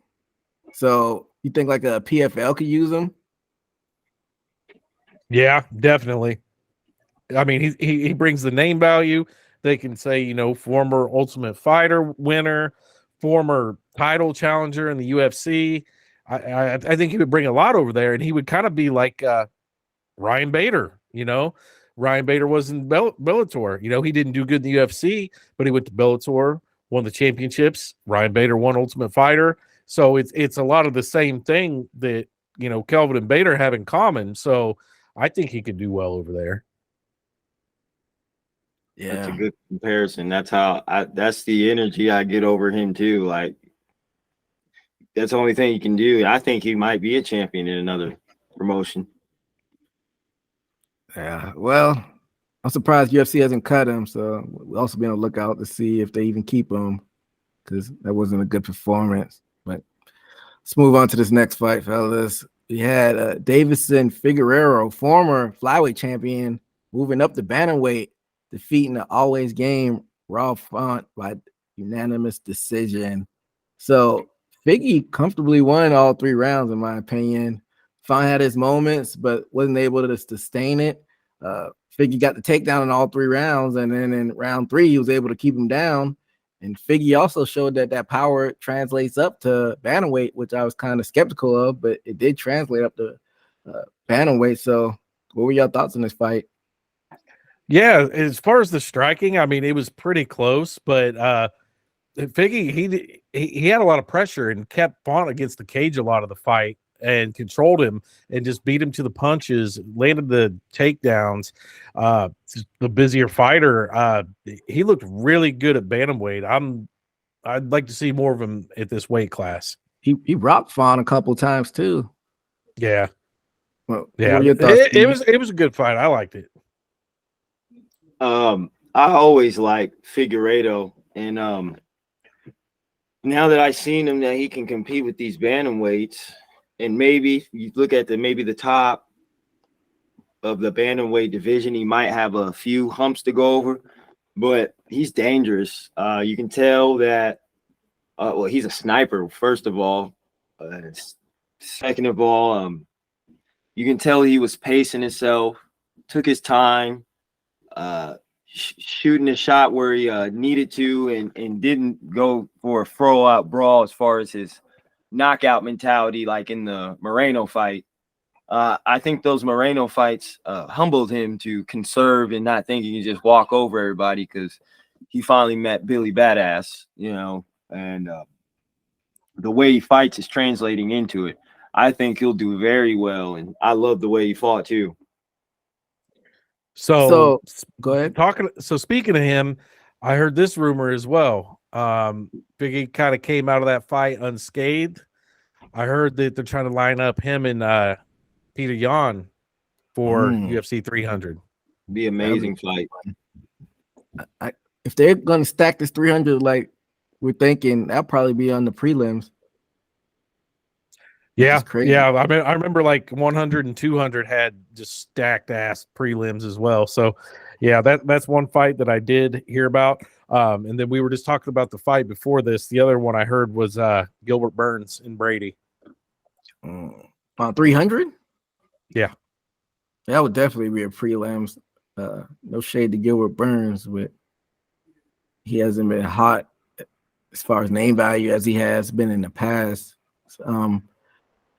So you think like a PFL could use him? Yeah, definitely. I mean, he brings the name value. They can say, former Ultimate Fighter winner, former title challenger in the UFC. I think he would bring a lot over there, and he would kind of be like Ryan Bader. Ryan Bader was in Bellator. He didn't do good in the UFC, but he went to Bellator, won the championships. Ryan Bader won Ultimate Fighter. So it's a lot of the same thing that, Kelvin and Bader have in common. So I think he could do well over there. Yeah, that's a good comparison. That's that's the energy I get over him too. Like that's the only thing you can do. I think he might be a champion in another promotion. Yeah, well, I'm surprised UFC hasn't cut him. So we'll also be on the lookout to see if they even keep him, because that wasn't a good performance. But let's move on to this next fight, fellas. We had Davison Figueroa, former flyweight champion, moving up the bantamweight, defeating the always game Raw Font by unanimous decision. So Figgy comfortably won all 3 rounds, in my opinion. Font had his moments, but wasn't able to sustain it. Figgy got the takedown in all 3 rounds, and then in round 3, he was able to keep him down. And Figgy also showed that power translates up to bantamweight, which I was kind of skeptical of, but it did translate up to bantamweight. So what were your thoughts on this fight? Yeah, as far as the striking, I mean, it was pretty close, but Figgy, he had a lot of pressure and kept Font against the cage a lot of the fight and controlled him and just beat him to the punches, landed the takedowns. The busier fighter, he looked really good at bantamweight. I'd like to see more of him at this weight class. He rocked Font a couple times too. Yeah. Well, yeah. What were your thoughts, it was a good fight. I liked it. I always like Figueiredo, and now that I've seen him that he can compete with these bantamweights, and maybe you look at the top of the bantamweight division, he might have a few humps to go over, but he's dangerous. You can tell that. Well, he's a sniper. First of all, second of all, you can tell he was pacing himself, took his time. Shooting a shot where he needed to, and didn't go for a throw out brawl as far as his knockout mentality, like in the Moreno fight. I think those Moreno fights humbled him to conserve and not think he can just walk over everybody, because he finally met Billy Badass, and the way he fights is translating into it. I think he'll do very well, and I love the way he fought too. So go ahead. So speaking of him, I heard this rumor as well. Big E kind of came out of that fight unscathed. I heard that they're trying to line up him and Peter Yan for UFC 300. Be amazing fight. If they're gonna stack this 300 like we're thinking, that'll probably be on the prelims. Yeah, yeah. I mean, I remember like 100 and 200 had just stacked ass prelims as well. So, yeah, that's one fight that I did hear about. And then we were just talking about the fight before this. The other one I heard was Gilbert Burns and Brady. On 300? Yeah. That would definitely be a prelims. No shade to Gilbert Burns, but he hasn't been hot as far as name value as he has been in the past.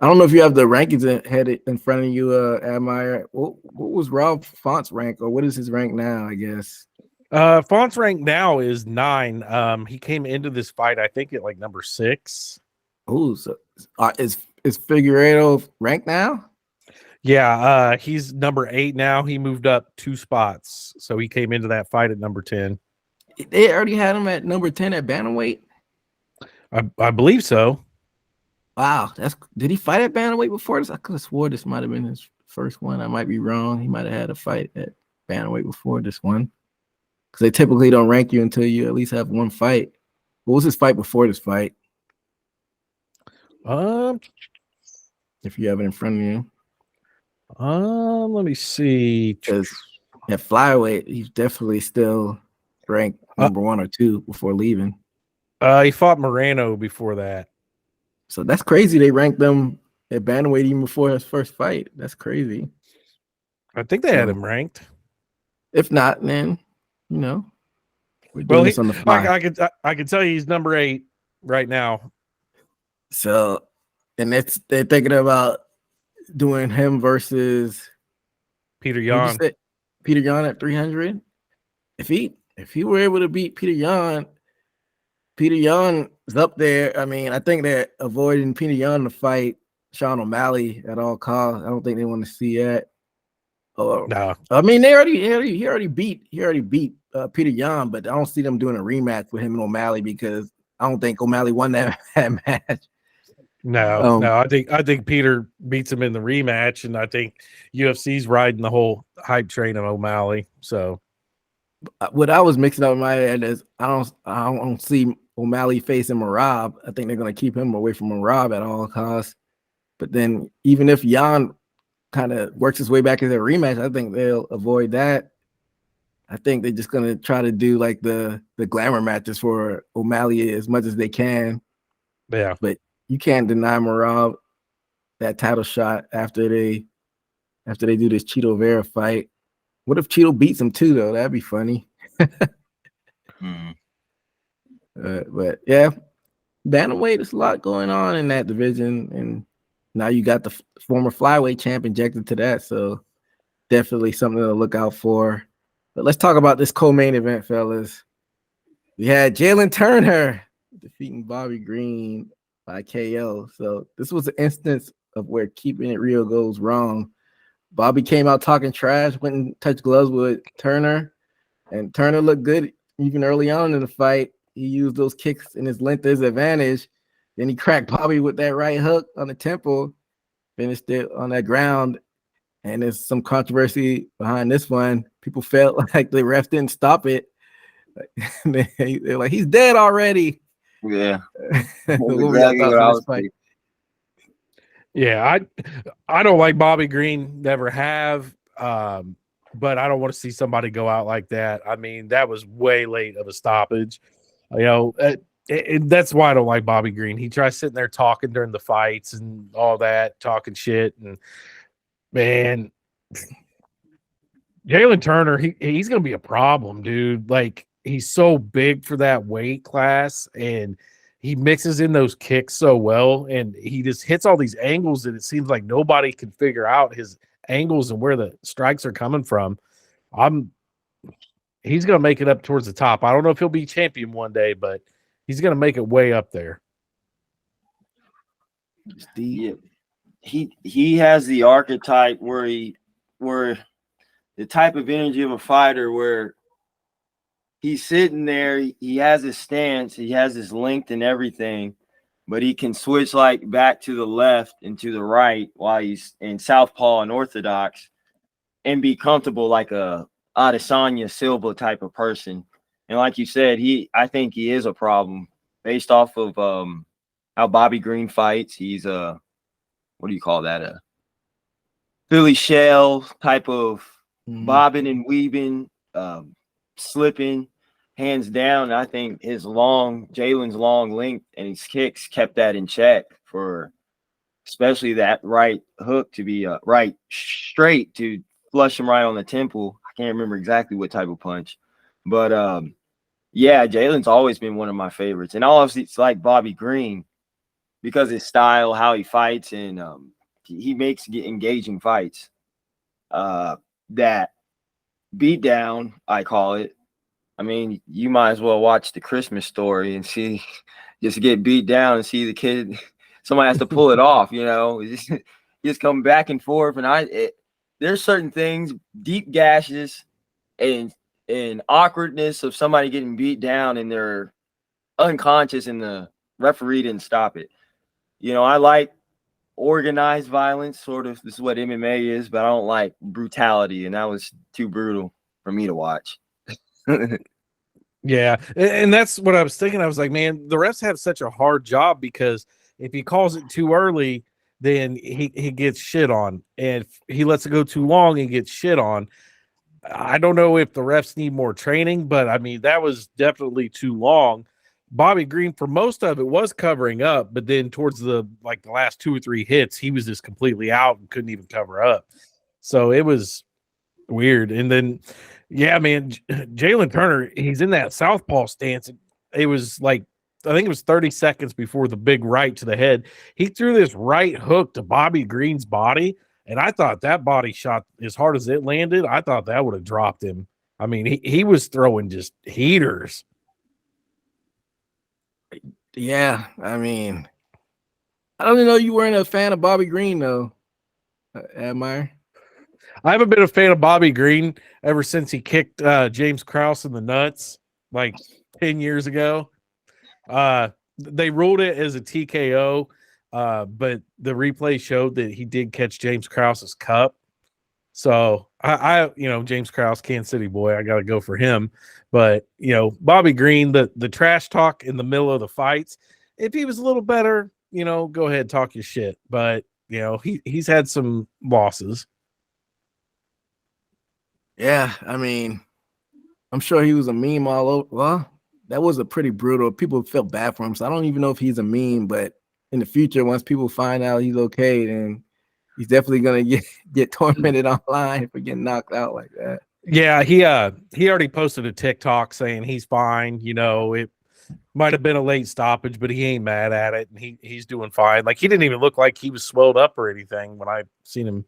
I don't know if you have the rankings headed in front of you, Admire. What was Rob Font's rank, or what is his rank now, I guess? Font's rank now is 9. He came into this fight, I think, at like number 6. Oh, so is Figueiredo ranked now? Yeah, he's number 8 now. He moved up 2 spots, so he came into that fight at number 10. They already had him at number 10 at bantamweight. I believe so. Wow, did he fight at bantamweight before this? I could have swore this might have been his first one. I might be wrong. He might have had a fight at bantamweight before this one, because they typically don't rank you until you at least have one fight. What was his fight before this fight? If you have it in front of you. Let me see. Because at flyweight, he's definitely still ranked number 1 or 2 before leaving. He fought Moreno before that. So that's crazy. They ranked them at bantamweight even before his first fight. That's crazy. I think they had him ranked. If not, then we're doing this on the fly. I could tell you he's number 8 right now. So, and they're thinking about doing him versus Peter Yan. Peter Yan at 300. If he were able to beat Peter Yan is up there. I mean, I think they're avoiding Peter Yan to fight Sean O'Malley at all costs. I don't think they want to see that. No. I mean, he already beat Peter Yan, but I don't see them doing a rematch with him and O'Malley, because I don't think O'Malley won that match. No, I think Peter beats him in the rematch, and I think UFC's riding the whole hype train of O'Malley. So, what I was mixing up in my head is I don't see O'Malley facing Merab. I think they're going to keep him away from Merab at all costs. But then, even if Yan kind of works his way back into a rematch, I think they'll avoid that. I think they're just going to try to do like the glamour matches for O'Malley as much as they can. Yeah, but you can't deny Merab that title shot after they do this Cheeto Vera fight. What if Cheeto beats him too, though? That'd be funny. But yeah, bantamweight, there's a lot going on in that division, and now you got the former flyweight champ injected to that, so definitely something to look out for. But let's talk about this co-main event, fellas. We had Jalen Turner defeating Bobby Green by KO. So this was an instance of where keeping it real goes wrong. Bobby came out talking trash, went and touched gloves with Turner, and Turner looked good even early on in the fight. He used those kicks in his length as advantage. Then he cracked Bobby with that right hook on the temple, finished it on that ground. And there's some controversy behind this one. People felt like the ref didn't stop it. They're like, he's dead already. Yeah. Yeah, I don't like Bobby Green, never have. But I don't want to see somebody go out like that. I mean, that was way late of a stoppage. That's why I don't like Bobby Green. He tries sitting there talking during the fights and all that, talking shit. And man, Jalen Turner, he's gonna be a problem, dude. Like, he's so big for that weight class, and he mixes in those kicks so well, and he just hits all these angles that it seems like nobody can figure out his angles and where the strikes are coming from. he's going to make it up towards the top. I don't know if he'll be champion one day, but he's going to make it way up there. Yeah. He has the archetype where the type of energy of a fighter where he's sitting there, he has his stance, he has his length and everything, but he can switch like back to the left and to the right while he's in southpaw and orthodox and be comfortable like a Adesanya Silva type of person. And like you said, I think he is a problem based off of how Bobby Green fights. He's what do you call that? A Philly shell type of bobbing and weaving, slipping, hands down. I think Jalen's long length and his kicks kept that in check for especially that right hook to be right straight to flush him right on the temple. I can't remember exactly what type of punch, but yeah, Jalen's always been one of my favorites. And obviously it's like Bobby Green because his style, how he fights, and he makes engaging fights. That beatdown, I call it. I mean, you might as well watch The Christmas Story and see, just get beat down and see the kid. Somebody has to pull it off, you know. Just come back and forth. And there's certain things, deep gashes and awkwardness of somebody getting beat down and they're unconscious and the referee didn't stop it. You know, I like organized violence, sort of. This is what MMA is, but I don't like brutality, and that was too brutal for me to watch. Yeah, and that's what I was thinking. I was like, man, the refs have such a hard job because if he calls it too early, then he gets shit on, and if he lets it go too long, he gets shit on. I don't know if the refs need more training, but I mean, that was definitely too long. Bobby Green, for most of it, was covering up, but then towards the last 2 or 3 hits, he was just completely out and couldn't even cover up. So it was weird. And then, yeah, man, Jalen Turner, he's in that southpaw stance. It was like, I think it was 30 seconds before the big right to the head. He threw this right hook to Bobby Green's body, and I thought that body shot, as hard as it landed, I thought that would have dropped him. I mean, he was throwing just heaters. Yeah, I mean, I don't even know you weren't a fan of Bobby Green though. Admire. I haven't been a fan of Bobby Green ever since he kicked James Krause in the nuts like 10 years ago. They ruled it as a TKO, but the replay showed that he did catch James Krause's cup. So I James Krause, Kansas City boy, I got to go for him. But, Bobby Green, the trash talk in the middle of the fights, if he was a little better, go ahead, talk your shit. But, he's had some losses. Yeah, I mean, I'm sure he was a meme all over. Well, that was a pretty brutal. People felt bad for him. So I don't even know if he's a meme, but in the future, once people find out he's okay, then he's definitely gonna get tormented online for getting knocked out like that. Yeah, he already posted a TikTok saying he's fine. It might have been a late stoppage, but he ain't mad at it, and he's doing fine. Like, he didn't even look like he was swelled up or anything when I seen him.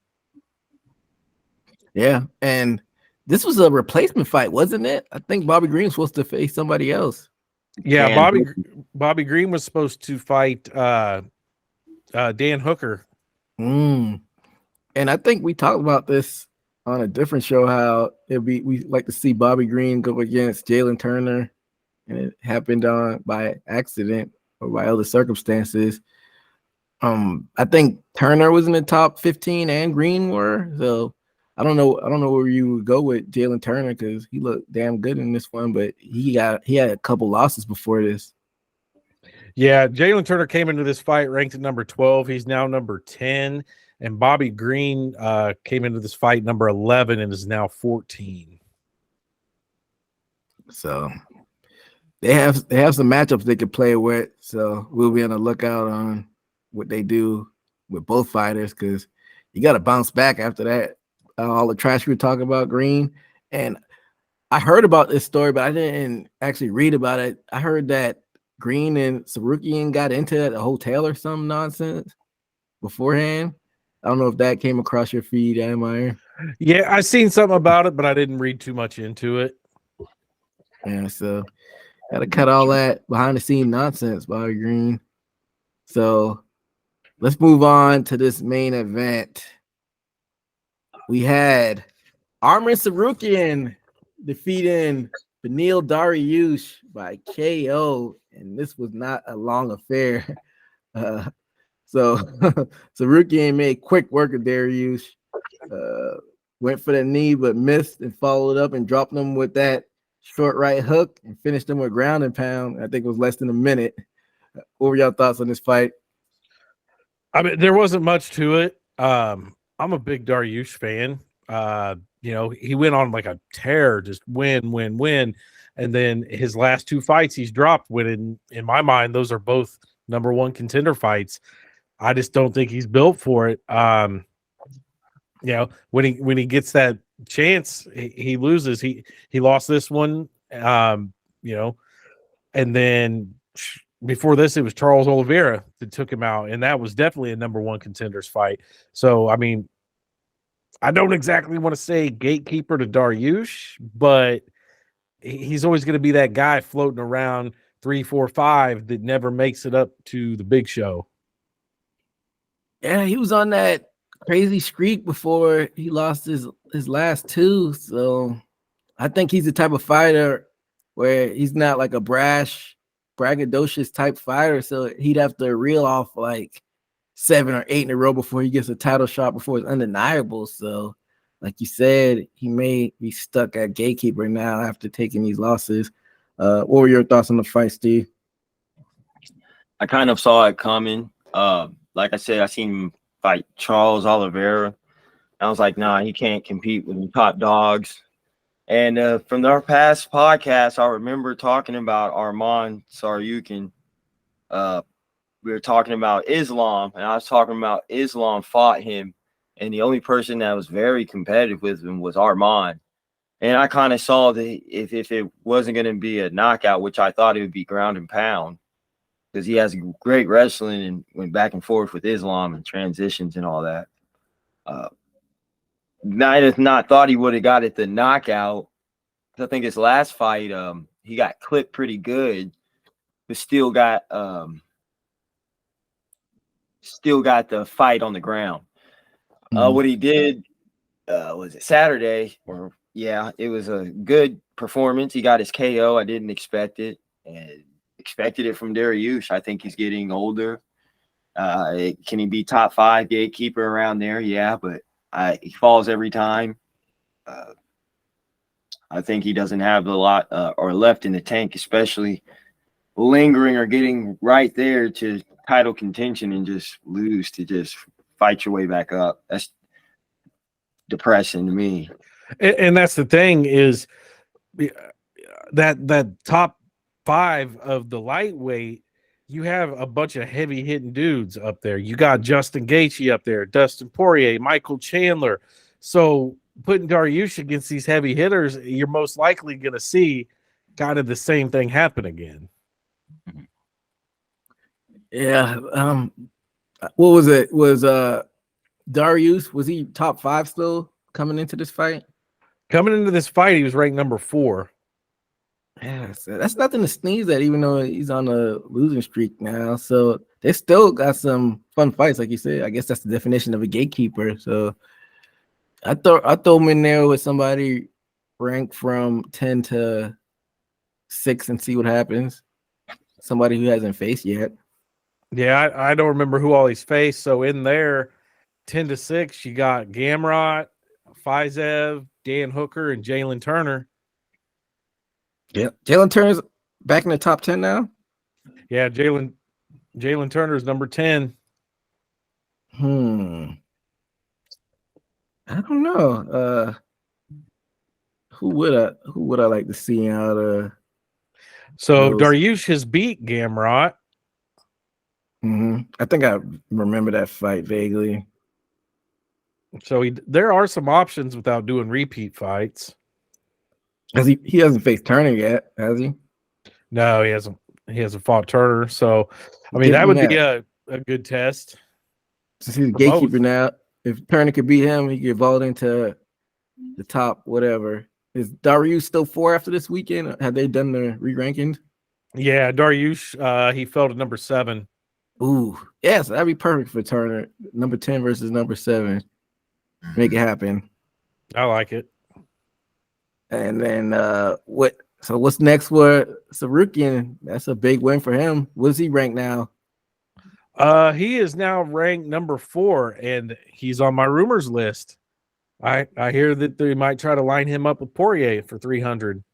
Yeah, and this was a replacement fight, wasn't it? I think Bobby Green was supposed to face somebody else. Yeah, Bobby Green was supposed to fight Dan Hooker. And I think we talked about this on a different show, how we like to see Bobby Green go against Jalen Turner, and it happened by accident or by other circumstances. I think Turner was in the top 15 and Green were, so I don't know where you would go with Jalen Turner because he looked damn good in this one, but he had a couple losses before this. Yeah, Jalen Turner came into this fight ranked at number 12. He's now number 10. And Bobby Green came into this fight number 11 and is now 14. So they have some matchups they could play with. So we'll be on the lookout on what they do with both fighters because you got to bounce back after that. All the trash we were talking about, Green. And I heard about this story, but I didn't actually read about it. I heard that Green and Sarukian got into it at a hotel or some nonsense beforehand. I don't know if that came across your feed, Admire. Yeah, I seen something about it, but I didn't read too much into it. Yeah, so gotta cut all that behind the scene nonsense, Bobby Green. So let's move on to this main event. We had Armin Sarukian defeating Beneil Dariush by KO, and this was not a long affair. So Sarukian made quick work of Dariush. Went for the knee, but missed and followed up and dropped him with that short right hook and finished him with ground and pound. I think it was less than a minute. What were y'all thoughts on this fight? I mean, there wasn't much to it. I'm a big Dariush fan. He went on like a tear, just win. And then his last two fights he's dropped when in my mind, those are both number one contender fights. I just don't think he's built for it. When he gets that chance, he loses. He lost this one, and then before this, it was Charles Oliveira that took him out, and that was definitely a number one contenders fight. So, I mean, I don't exactly want to say gatekeeper to Dariush, but he's always going to be that guy floating around 3, 4, 5 that never makes it up to the big show. Yeah, he was on that crazy streak before he lost his last two. So I think he's the type of fighter where he's not like a brash, braggadocious type fighter. So he'd have to reel off like 7 or 8 in a row before he gets a title shot before it's undeniable. So like you said, he may be stuck at gatekeeper now after taking these losses. What were your thoughts on the fight, Steve? I kind of saw it coming. Like I said, I seen him fight Charles Oliveira. I was like, nah, he can't compete with the top dogs. And from our past podcast, I remember talking about Arman Sarukian. We were talking about Islam, and I was talking about Islam fought him, and the only person that was very competitive with him was Arman. And I kind of saw that if it wasn't going to be a knockout, which I thought it would be ground and pound, because he has great wrestling and went back and forth with Islam and transitions and all that. I just not thought he would have got it the knockout. I think his last fight, he got clipped pretty good, but still got the fight on the ground. What he did was it Saturday? It was a good performance. He got his KO. I didn't expect it, and expected it from Dariush. I think he's getting older. Can he be top 5 gatekeeper around there? Yeah, but he falls every time. I think he doesn't have a lot or left in the tank, especially lingering or getting right there to title contention and just lose to just fight your way back up. That's depressing to me. And that's the thing is that top 5 of the lightweight, you have a bunch of heavy hitting dudes up there. You got Justin Gaethje up there, Dustin Poirier, Michael Chandler. So putting Dariush against these heavy hitters, you're most likely going to see kind of the same thing happen again. Yeah. What was it? Was Dariush, was he top 5 still coming into this fight? Coming into this fight, he was ranked number 4. Yeah, so that's nothing to sneeze at, even though he's on a losing streak now. So they still got some fun fights, like you said. I guess that's the definition of a gatekeeper. So I throw him in there with somebody ranked from 10 to 6 and see what happens. Somebody who hasn't faced yet. Yeah, I don't remember who all he's faced. So in there, 10 to 6, you got Gamrot, Fizev, Dan Hooker, and Jalen Turner. Yeah, Jalen Turner's back in the top 10 now. Yeah, Jalen Turner's number 10. I don't know. Who would I like to see out of? So those? Dariush has beat Gamrot. I think I remember that fight vaguely. So there are some options without doing repeat fights. Has he hasn't faced Turner yet, has he? No, he hasn't. He hasn't fought Turner. So, I mean, that would be a good test. Since he's a gatekeeper now, if Turner could beat him, he could vault into the top whatever. Is Darius still 4 after this weekend? Have they done the re-ranking? Yeah, Dariush, he fell to number 7. Ooh, yeah, so that'd be perfect for Turner. Number 10 versus number 7. Make it happen. I like it. And then what's next for Sarukian? That's a big win for him. What's he ranked now? He is now ranked number 4, and he's on my rumors list. I hear that they might try to line him up with Poirier for 300.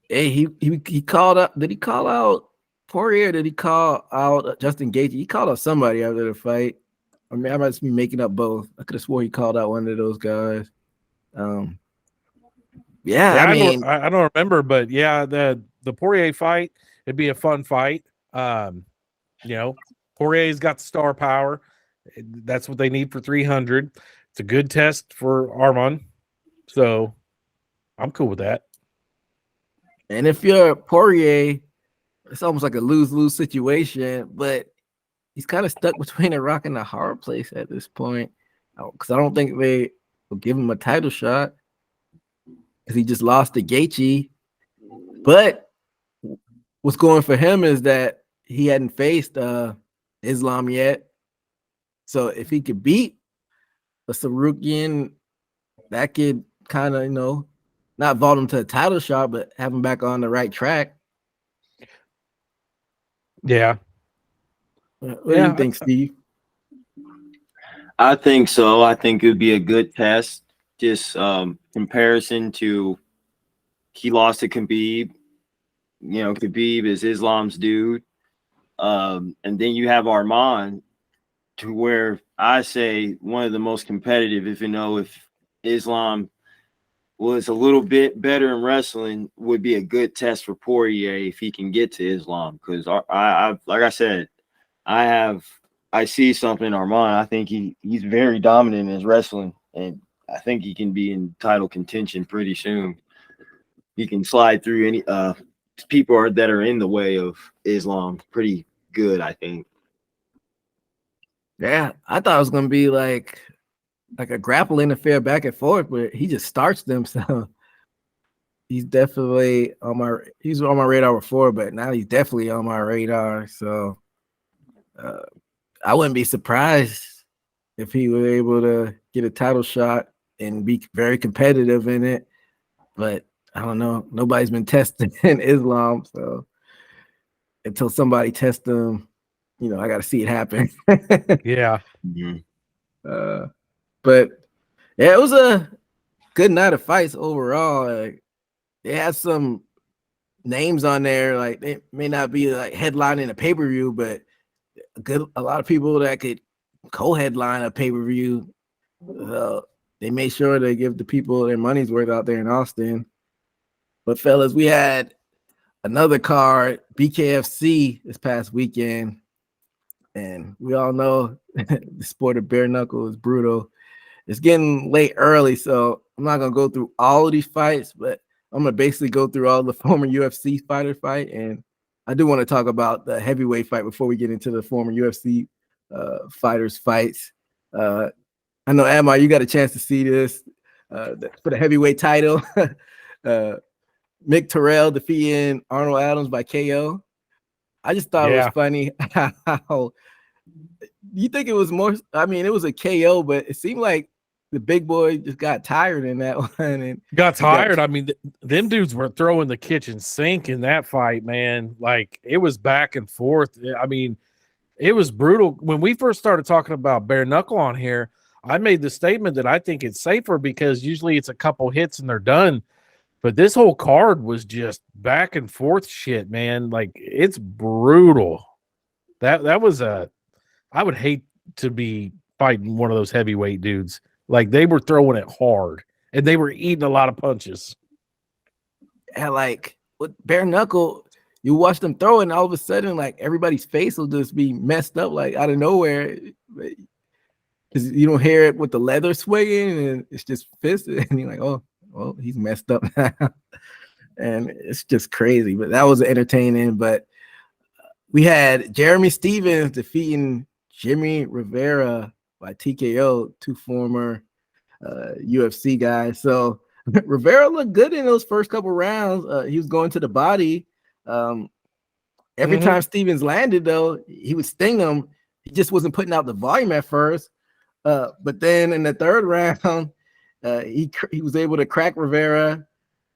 Hey, he called up. Did he call out Poirier? Or did he call out Justin Gaethje? He called out somebody after the fight. I mean, I might be making up both. I could have swore he called out one of those guys. Yeah, I mean, I don't remember, but yeah, the Poirier fight, it'd be a fun fight. Poirier's got the star power. That's what they need for 300. It's a good test for Arman. So I'm cool with that. and if you're Poirier, it's almost like a lose-lose situation, but he's kind of stuck between a rock and a hard place at this point. Because I don't think they will give him a title shot because he just lost to Gaethje. But what's going for him is that he hadn't faced Islam yet. So if he could beat a Sarukian, that could kind of, not vault him to a title shot, but have him back on the right track. Yeah. What do you think, Steve? I think so. I think it would be a good test. Just comparison to he lost to Khabib. Khabib is Islam's dude. And then you have Arman, to where I say one of the most competitive. If Islam was a little bit better in wrestling, would be a good test for Poirier if he can get to Islam. Because I like I said, I see something in Arman. I think he's very dominant in his wrestling, and I think he can be in title contention pretty soon. He can slide through any people that are in the way of Islam pretty good, I think. Yeah, I thought it was gonna be like a grappling affair back and forth, but he just starts them. So he's definitely on my radar before, but now he's definitely on my radar. So I wouldn't be surprised if he were able to get a title shot and be very competitive in it. But I don't know. Nobody's been tested in Islam, so until somebody tests them, I got to see it happen. Yeah. Mm-hmm. But yeah, it was a good night of fights overall. Like, they had some names on there, like they may not be like headlining a pay-per-view, but a lot of people that could co-headline a pay-per-view. They made sure to give the people their money's worth out there in Austin. But fellas, we had another card, BKFC, this past weekend, and we all know the sport of bare-knuckle is brutal. It's getting late early, so I'm not gonna go through all of these fights, but I'm gonna basically go through all the former UFC fighter fight, and I do want to talk about the heavyweight fight before we get into the former UFC fighters fights. I know, Amar, you got a chance to see this for the heavyweight title. Mick Terrell defeating Arnold Adams by KO. I just thought it was funny how you think it was more. I mean, it was a KO, but it seemed like the big boy just got tired in that one. And got tired. I mean, them dudes were throwing the kitchen sink in that fight, man. Like, it was back and forth. I mean, it was brutal. When we first started talking about bare knuckle on here, I made the statement that I think it's safer because usually it's a couple hits and they're done. But this whole card was just back and forth shit, man. Like, it's brutal. That was I would hate to be fighting one of those heavyweight dudes. Like, they were throwing it hard and they were eating a lot of punches. And like with bare knuckle, you watch them throw, and all of a sudden, like, everybody's face will just be messed up, like out of nowhere. Because you don't hear it with the leather swinging, and it's just fisted, and you're like, oh, well, he's messed up now. And it's just crazy. But that was entertaining. But we had Jeremy Stevens defeating Jimmy Rivera by TKO, two former UFC guy. So Rivera looked good in those first couple rounds. He was going to the body. Every time Stevens landed, though, he would sting him. He just wasn't putting out the volume at first. But then in the third round, he was able to crack Rivera,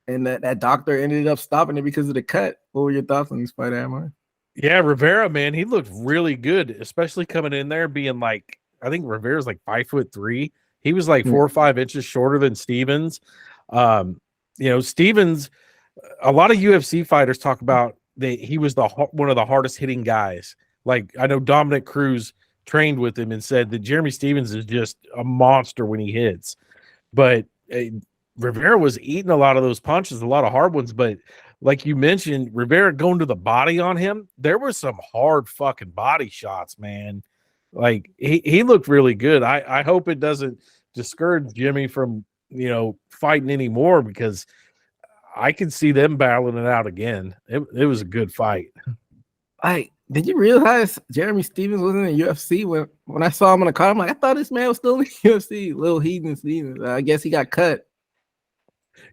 and that doctor ended up stopping it because of the cut. What were your thoughts on this fight, Amar? Yeah, Rivera, man, he looked really good, especially coming in there being like, I think Rivera's like 5'3". He was like 4 or 5 inches shorter than Stevens. Stevens, a lot of UFC fighters talk about he was one of the hardest hitting guys. Like, I know Dominic Cruz trained with him and said that Jeremy Stevens is just a monster when he hits. But Rivera was eating a lot of those punches, a lot of hard ones. But like you mentioned, Rivera going to the body on him, there were some hard fucking body shots, man. Like, he looked really good. I hope it doesn't discourage Jimmy from, fighting anymore, because I can see them battling it out again. It was a good fight. Did you realize Jeremy Stevens was in the UFC when I saw him on the card? I'm like, I thought this man was still in the UFC. Little Heathen Stevens. I guess he got cut.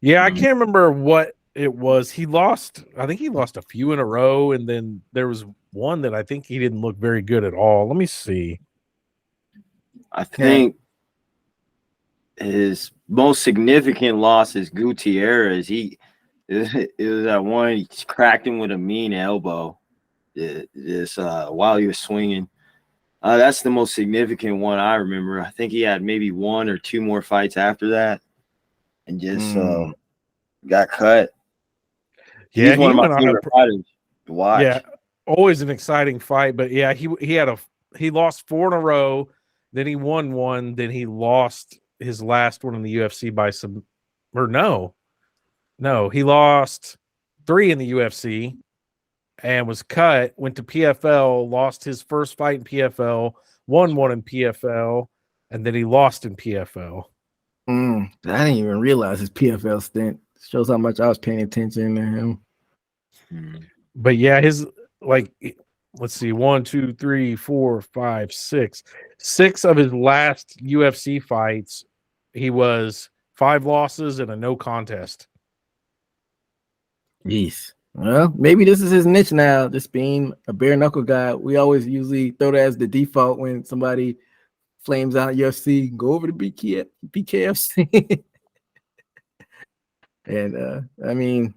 Yeah, I can't remember what it was. I think he lost a few in a row, and then there was one that I think he didn't look very good at all. Let me see. I think his most significant loss is Gutierrez. It was that one, he cracked him with a mean elbow. While he was swinging. That's the most significant one I remember. I think he had maybe 1 or 2 more fights after that, and just got cut. Yeah, he's one of my favorite fighters to watch. Yeah, always an exciting fight. But yeah, he lost 4 in a row, then he won 1, then he lost his last one in the UFC by he lost 3 in the UFC. And was cut, went to PFL, lost his first fight in PFL, won 1 in PFL, and then he lost in PFL. I didn't even realize his PFL stint. Shows how much I was paying attention to him. But yeah, his, like, let's see, 1, 2, 3, 4, 5, 6. 6 of his last UFC fights, he was 5 losses and a no contest. Jeez. Well, maybe this is his niche now, just being a bare knuckle guy. We always usually throw that as the default when somebody flames out UFC, go over to BKFC. And I mean,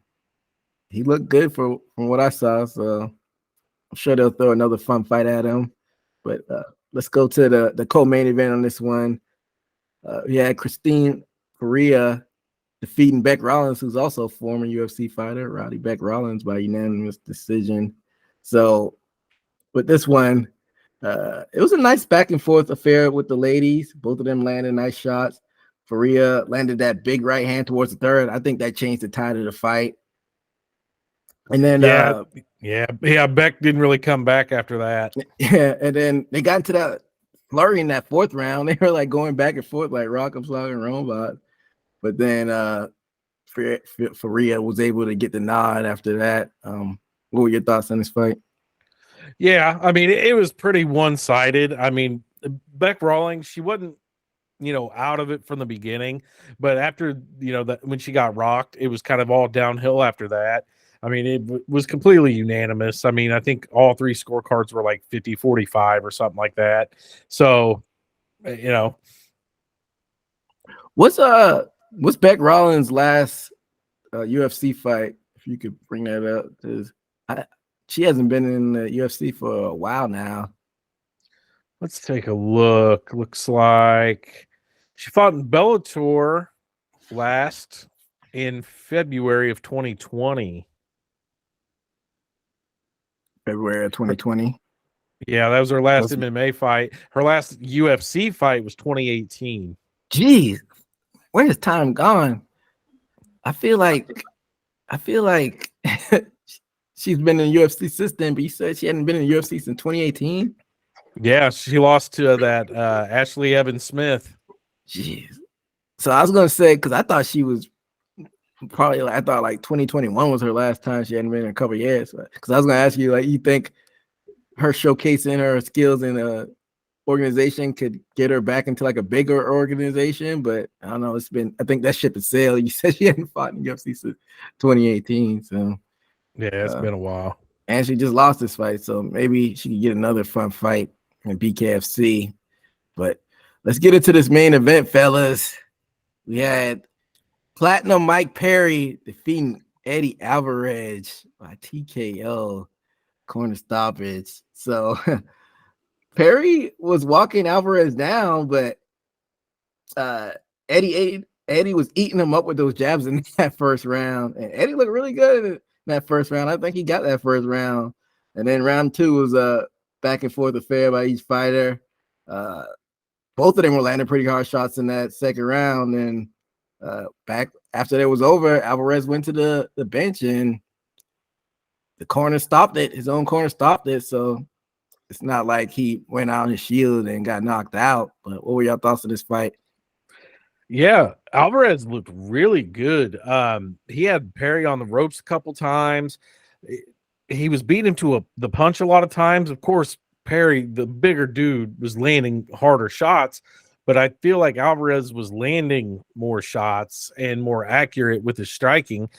he looked good from what I saw, so I'm sure they'll throw another fun fight at him. But let's go to the co-main event on this one. We had Christine Perea defeating Beck Rollins, who's also a former UFC fighter, Rowdy Beck Rollins, by unanimous decision. So with this one, it was a nice back and forth affair with the ladies. Both of them landed nice shots. Perea landed that big right hand towards the third. I think that changed the tide of the fight. And then Beck didn't really come back after that. Yeah, and then they got into that flurry in that 4th round. They were like going back and forth like Rock'em Sock and Robot. But then Perea was able to get the nod after that. What were your thoughts on this fight? Yeah, I mean, it was pretty one-sided. I mean, Beck Rawlings, she wasn't, out of it from the beginning. But after, when she got rocked, it was kind of all downhill after that. I mean, it was completely unanimous. I mean, I think all 3 scorecards were like 50-45 or something like that. So, What's Beck Rollins' last UFC fight? If you could bring that up, because she hasn't been in the UFC for a while now. Let's take a look. Looks like she fought in Bellator last in February of 2020. February of 2020. Yeah, that was her last MMA fight. Her last UFC fight was 2018. Jeez. Where has time gone? I feel like she's been in UFC since then, but you said she hadn't been in UFC since 2018. Yeah, she lost to that Ashley Evans Smith. Jeez. So I was gonna say, because I thought she was probably, I thought like 2021 was her last time. She hadn't been in a couple of years. Because I was gonna ask you, like, you think her showcasing her skills in organization could get her back into like a bigger organization, but I don't know. I think that ship has sailed. You said she hadn't fought in UFC since 2018, so Yeah, it's been a while. and she just lost this fight, so maybe she could get another fun fight in BKFC. But let's get into this main event, fellas. We had Platinum Mike Perry defeating Eddie Alvarez by TKO corner stoppage. So Perry was walking Alvarez down, but Eddie was eating him up with those jabs in that first round. And Eddie looked really good in that first round. I think he got that first round. And then round 2 was back and forth affair by each fighter. Both of them were landing pretty hard shots in that second round. And back after that was over, Alvarez went to the bench and the corner stopped it. His own corner stopped it. So it's not like he went out on his shield and got knocked out. But what were your thoughts of this fight? Yeah, Alvarez looked really good. He had Perry on the ropes a couple times. He was beating him to the punch a lot of times. Of course, Perry, the bigger dude, was landing harder shots, but I feel like Alvarez was landing more shots and more accurate with his striking.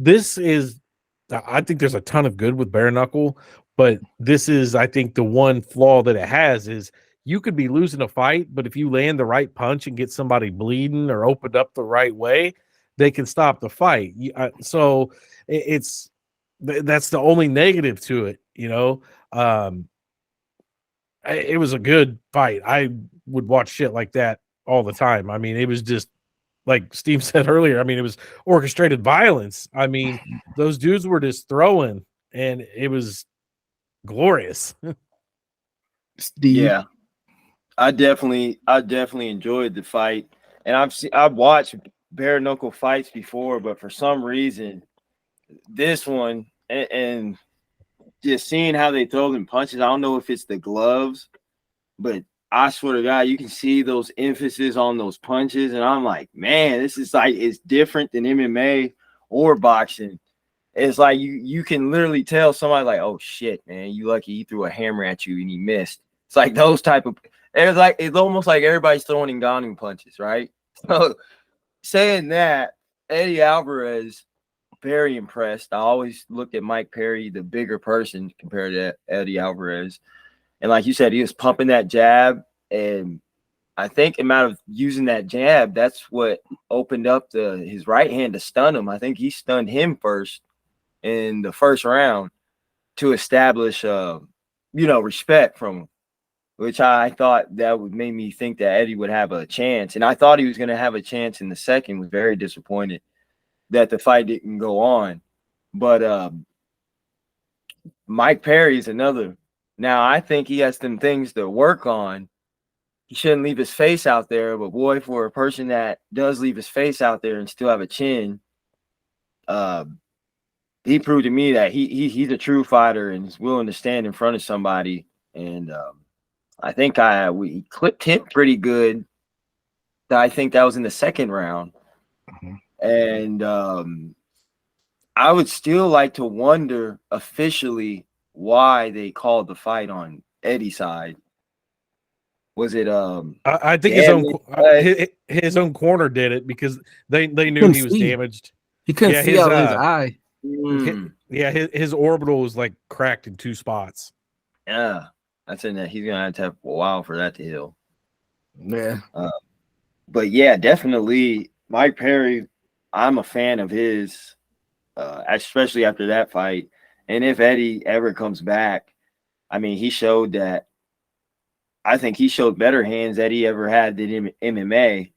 I think there's a ton of good with Bare-knuckle, but this is, I think, the one flaw that it has is you could be losing a fight, but if you land the right punch and get somebody bleeding or opened up the right way, they can stop the fight. So that's the only negative to it, you know. It was a good fight. I would watch shit like that all the time. I mean, it was just like Steve said earlier. I mean, it was orchestrated violence. I mean, those dudes were just throwing, and it was glorious. Steve? Yeah, I definitely enjoyed the fight, and I've watched bare knuckle fights before, but for some reason, this one and just seeing how they throw them punches, I don't know if it's the gloves, but I swear to God, you can see those emphasis on those punches, and I'm like, man, this is like it's different than MMA or boxing. It's like you can literally tell somebody like, oh shit, man, you lucky he threw a hammer at you and he missed. It's like those type of. It's almost like everybody's throwing Ngannou punches, right? So saying that, Eddie Alvarez, very impressed. I always looked at Mike Perry, the bigger person compared to Eddie Alvarez. And like you said, he was pumping that jab. And I think amount of using that jab, that's what opened up his right hand to stun him. I think he stunned him first in the first round to establish, respect from him, which I thought that would make me think that Eddie would have a chance. And I thought he was going to have a chance in the second. Was very disappointed that the fight didn't go on. But Mike Perry is another. Now, I think he has some things to work on. He shouldn't leave his face out there, but boy, for a person that does leave his face out there and still have a chin, he proved to me that he's a true fighter and is willing to stand in front of somebody. And I think we clipped him pretty good. I think that was in the second round. Mm-hmm. And I would still like to wonder officially why they called the fight on Eddie's side. Was it I think his own corner did it because they knew he was damaged. He couldn't see out of his eye. His orbital was like cracked in 2 spots. Yeah, that's in that. He's gonna have to have a while for that to heal. Yeah. But yeah, definitely Mike Perry. I'm a fan of his, especially after that fight. And if Eddie ever comes back, I mean, he showed that. I think he showed better hands that he ever had than MMA.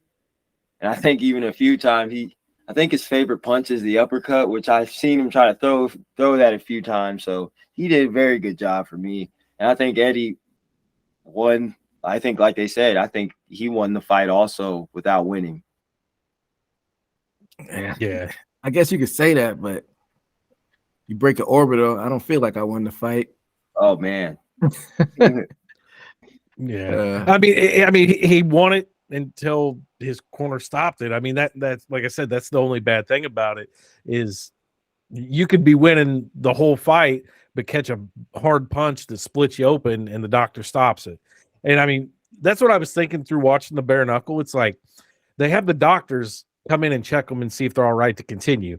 And I think even a few times I think his favorite punch is the uppercut, which I've seen him try to throw that a few times. So he did a very good job for me. And I think Eddie won. I think, like they said, I think he won the fight also without winning. Yeah. I guess you could say that, but you break an orbital. I don't feel like I won the fight. Oh man. Yeah. I mean, he won it until his corner stopped it. I mean, that's like I said, that's the only bad thing about it is you could be winning the whole fight, but catch a hard punch that splits you open and the doctor stops it. And I mean, that's what I was thinking through watching the bare knuckle. It's like they have the doctors come in and check them and see if they're all right to continue.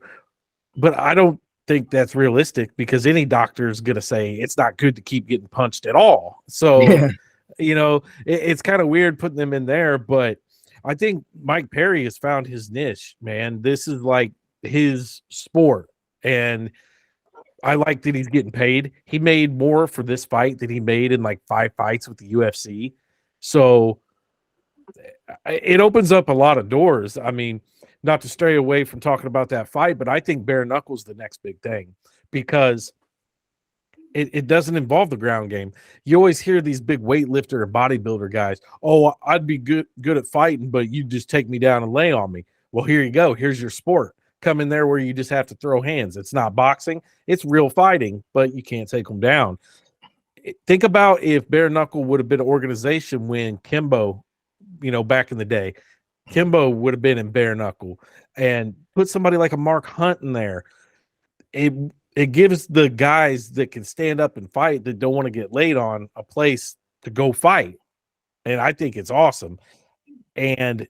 But I don't think that's realistic because any doctor is going to say it's not good to keep getting punched at all. So, Yeah. you know, it's kind of weird putting them in there. But I think Mike Perry has found his niche, man. This is like his sport. And I like that he's getting paid. He made more for this fight than he made in like 5 fights with the UFC. So it opens up a lot of doors. I mean, not to stray away from talking about that fight, but I think bare knuckles the next big thing because it doesn't involve the ground game. You always hear these big weightlifter and bodybuilder guys, oh, I'd be good at fighting, but you just take me down and lay on me. Well, here you go. Here's your sport. Come in there where you just have to throw hands. It's not boxing. It's real fighting, but you can't take them down. Think about if bare knuckle would have been an organization when Kimbo, you know, back in the day, Kimbo would have been in bare knuckle and put somebody like a Mark Hunt in there. It gives the guys that can stand up and fight that don't want to get laid on a place to go fight. And I think it's awesome. And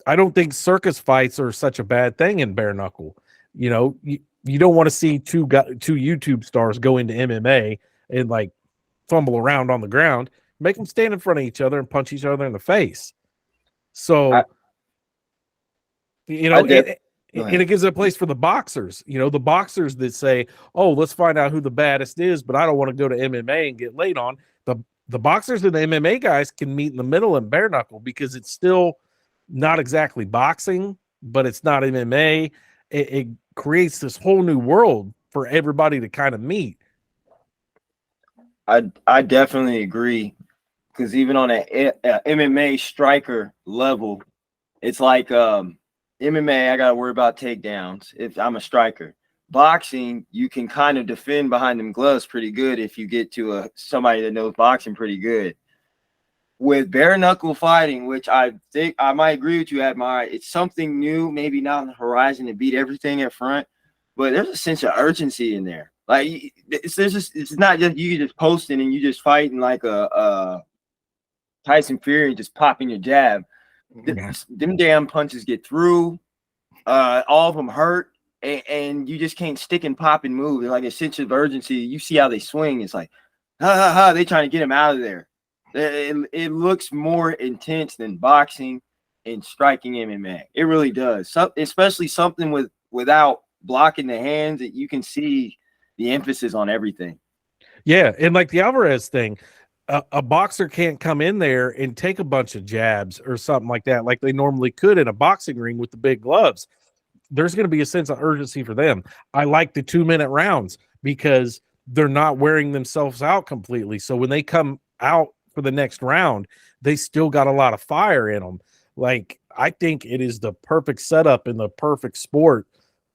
I don't think circus fights are such a bad thing in bare knuckle. You know, you don't want to see two YouTube stars go into MMA and like fumble around on the ground. Make them stand in front of each other and punch each other in the face. So, you know, and it gives a place for the boxers, you know, the boxers that say, oh, let's find out who the baddest is, but I don't want to go to MMA and get laid on. The boxers and the MMA guys can meet in the middle in bare knuckle because it's still not exactly boxing, but it's not MMA. It creates this whole new world for everybody to kind of meet. I definitely agree because even on an MMA striker level, it's like MMA, I got to worry about takedowns if I'm a striker. Boxing, you can kind of defend behind them gloves pretty good if you get to somebody that knows boxing pretty good. With bare knuckle fighting, which I think I might agree with you, Admire, it's something new, maybe not on the horizon to beat everything at front, but there's a sense of urgency in there. Like it's not just you just posting and you just fighting like a Tyson Fury and just popping your jab. Them damn punches get through. All of them hurt, and you just can't stick and pop and move. Like a sense of urgency. You see how they swing. It's like, ha ha ha! They trying to get him out of there. It looks more intense than boxing and striking MMA. It really does. Especially something without blocking the hands that you can see the emphasis on everything. Yeah, and like the Alvarez thing. A boxer can't come in there and take a bunch of jabs or something like that, like they normally could in a boxing ring with the big gloves. There's going to be a sense of urgency for them. I like the 2-minute rounds because they're not wearing themselves out completely. So when they come out for the next round, they still got a lot of fire in them. Like, I think it is the perfect setup and the perfect sport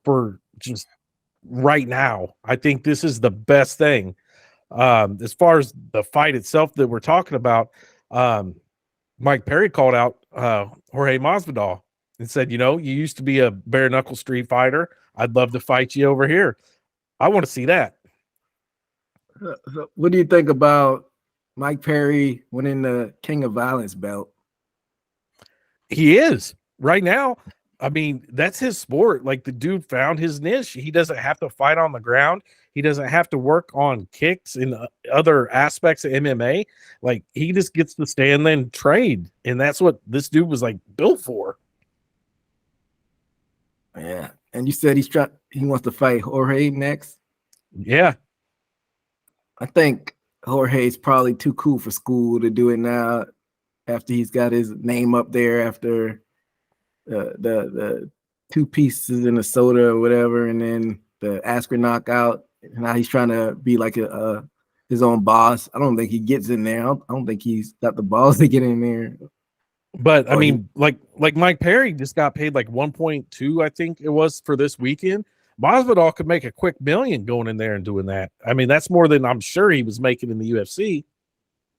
for just right now. I think this is the best thing. As far as the fight itself that we're talking about, Mike Perry called out Jorge Masvidal and said, you know, you used to be a bare knuckle street fighter. I'd love to fight you over here. I want to see that. So what do you think about Mike Perry winning the King of Violence belt? He is right now. I mean, that's his sport. Like the dude found his niche. He doesn't have to fight on the ground. He doesn't have to work on kicks and other aspects of MMA. Like he just gets to stand there and trade. And that's what this dude was like built for. Yeah. And you said he wants to fight Jorge next? Yeah. I think Jorge is probably too cool for school to do it now after he's got his name up there after the 2 pieces in the soda or whatever, and then the Asker knockout. Now he's trying to be like his own boss. I don't think he gets in there. I don't think he's got the balls to get in there. But I mean, like Mike Perry just got paid like 1.2, I think it was, for this weekend. Masvidal could make a quick $1 million going in there and doing that. I mean, that's more than I'm sure he was making in the UFC.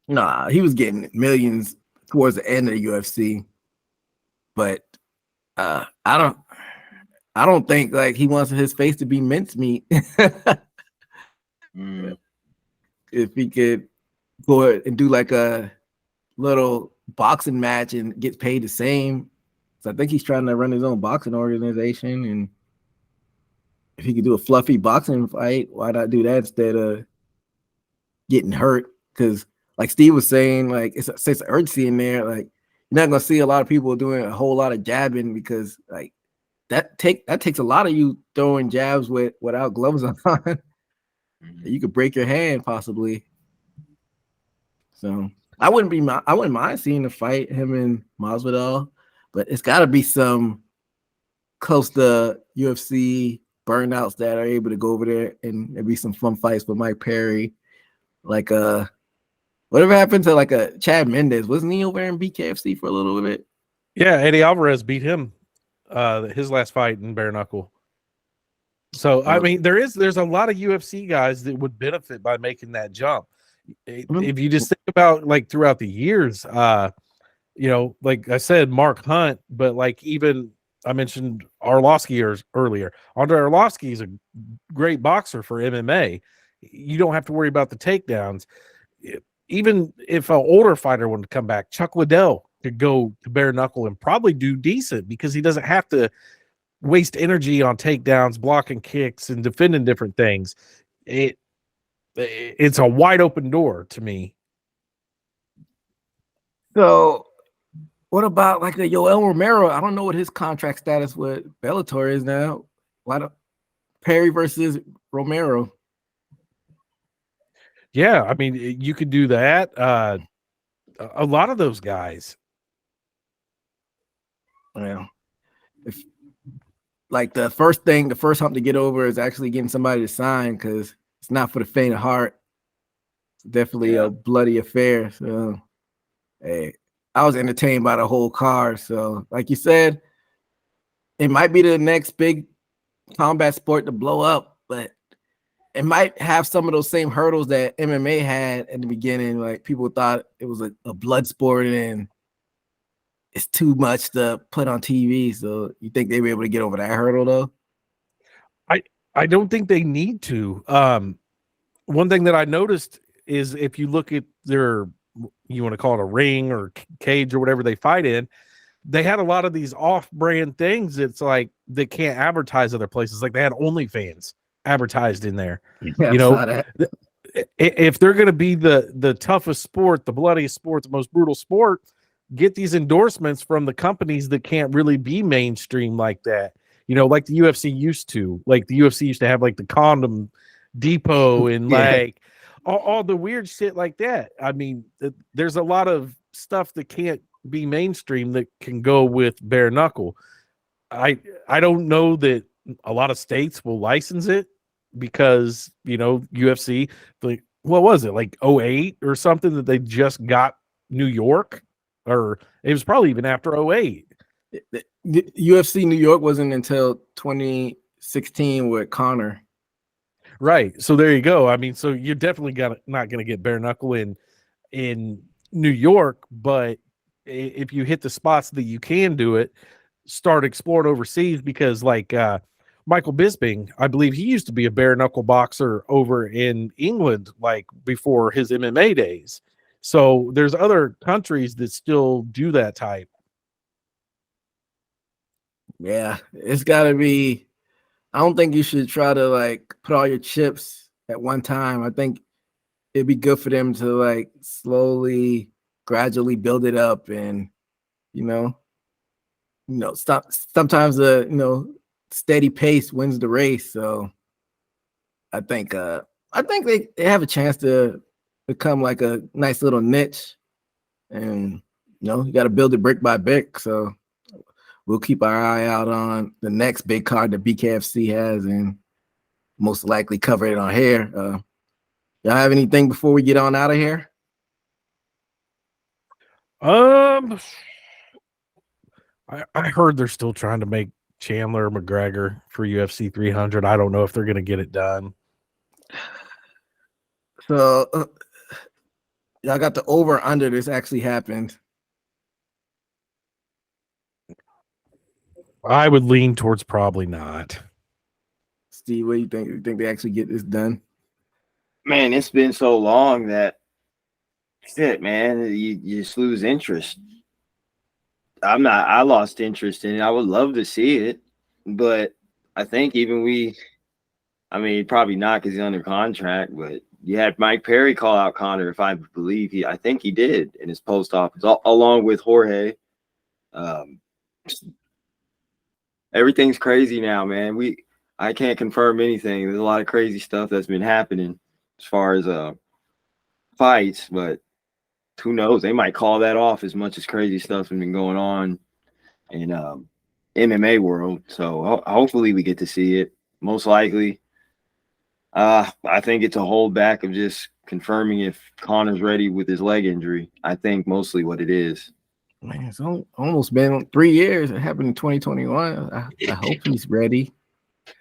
Nah, he was getting millions towards the end of the UFC. But I don't think like he wants his face to be mincemeat. If he could go and do like a little boxing match and gets paid the same. So I think he's trying to run his own boxing organization, and if he could do a fluffy boxing fight, why not do that instead of getting hurt? Because like Steve was saying, like it's a sense of urgency in there. Like you're not gonna see a lot of people doing a whole lot of jabbing because like that takes a lot of you throwing jabs without gloves on. You could break your hand possibly. So I wouldn't mind seeing a fight him and Masvidal, but it's got to be some close to UFC burnouts that are able to go over there and there'd be some fun fights with Mike Perry. Like whatever happened to like a Chad Mendez? Wasn't he over in BKFC for a little bit? Yeah, Eddie Alvarez beat him his last fight in bare-knuckle. So I mean, there's a lot of UFC guys that would benefit by making that jump. If you just think about like throughout the years, you know, like I said, Mark Hunt, but like even I mentioned Arlovsky earlier. Andre Arlovsky is a great boxer for MMA. You don't have to worry about the takedowns. Even if an older fighter wanted to come back, Chuck Liddell could go to bare-knuckle and probably do decent because he doesn't have to waste energy on takedowns, blocking kicks, and defending different things. It's a wide open door to me. So what about like a Yoel Romero? I don't know what his contract status with Bellator is now. Why don't Perry versus Romero? Yeah, I mean, you could do that. A lot of those guys. Well, if like the first hump to get over is actually getting somebody to sign because it's not for the faint of heart. It's definitely a bloody affair. So, hey, I was entertained by the whole card. So, like you said, it might be the next big combat sport to blow up, but it might have some of those same hurdles that MMA had in the beginning. Like people thought it was a blood sport and it's too much to put on TV. So you think they'll be able to get over that hurdle though? I don't think they need to. One thing that I noticed is if you look at their, you want to call it a ring or cage or whatever they fight in, they had a lot of these off-brand things. It's like they can't advertise other places. Like they had OnlyFans advertised in there. Yeah, you know, if they're going to be the toughest sport, the bloodiest sport, the most brutal sport, get these endorsements from the companies that can't really be mainstream like that. You know, like the UFC used to. Like the UFC used to have like the condom depot and like all the weird shit like that. I mean, there's a lot of stuff that can't be mainstream that can go with bare-knuckle. I don't know that a lot of states will license it because, you know, UFC, like, what was it, like 08 or something that they just got New York? Or it was probably even after 08. The UFC New York wasn't until 2016 with Conor. Right. So there you go. I mean, so you're definitely not going to get bare-knuckle in New York, but if you hit the spots that you can do it, start exploring overseas because like Michael Bisping, I believe he used to be a bare-knuckle boxer over in England, like before his MMA days. So there's other countries that still do that type. Yeah, it's got to be. I don't think you should try to like put all your chips at one time. I think it'd be good for them to like slowly, gradually build it up, and stop. Sometimes the steady pace wins the race. So I think they have a chance to become like a nice little niche, and you got to build it brick by brick. So we'll keep our eye out on the next big card that BKFC has, and most likely cover it on here. Y'all have anything before we get on out of here? I heard they're still trying to make Chandler McGregor for UFC 300. I don't know if they're going to get it done. So y'all got the over under this actually happened. I would lean towards probably not. Steve, what do you think? You think they actually get this done? Man, it's been so long that Shit, man, you just lose interest. I lost interest in it. I would love to see it, but I think I mean, probably not because he's under contract, but you had Mike Perry call out Connor, if I believe I think he did in his post office, along with Jorge. Um, everything's crazy now, man. I can't confirm anything. There's a lot of crazy stuff that's been happening as far as fights, but who knows? They might call that off as much as crazy stuff has been going on in MMA world. So hopefully we get to see it. Most likely. I think it's a holdback of just confirming if Connor's ready with his leg injury. I think mostly what it is. Man, it's almost been 3 years. It happened in 2021. I hope he's ready.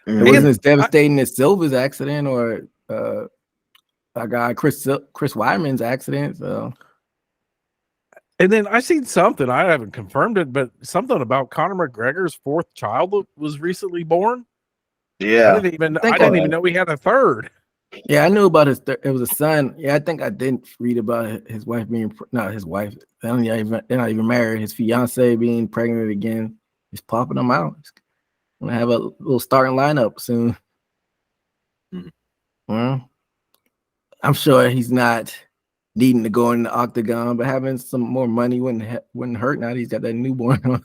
It wasn't as devastating as Silva's accident or our guy Chris Weidman's accident. So, and then I seen something, I haven't confirmed it, but something about Conor McGregor's fourth child was recently born. Yeah, I didn't even know he had a third. Yeah, I knew about his. It was a son. Yeah, I think I didn't read about his wife being not his wife. They're not even married. His fiance being pregnant again. He's popping them out. He's gonna have a little starting lineup soon. Mm-hmm. Well, I'm sure he's not needing to go in the octagon, but having some more money wouldn't hurt. Now that he's got that newborn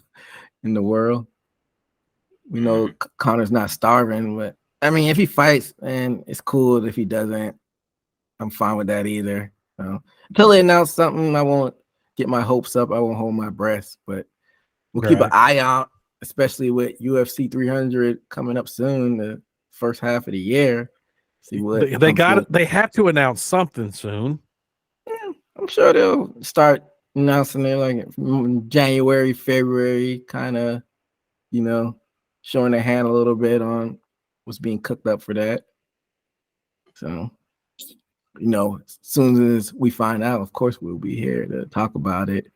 in the world. We know Connor's not starving, but I mean, if he fights, and it's cool. If he doesn't, I'm fine with that either. Until they announce something, I won't get my hopes up. I won't hold my breath, but we'll keep an eye out, especially with UFC 300 coming up soon, the first half of the year. See what they have to announce something soon. Yeah, I'm sure they'll start announcing it like January, February, kind of, showing their hand a little bit on what's being cooked up for that. So, as soon as we find out, of course, we'll be here to talk about it.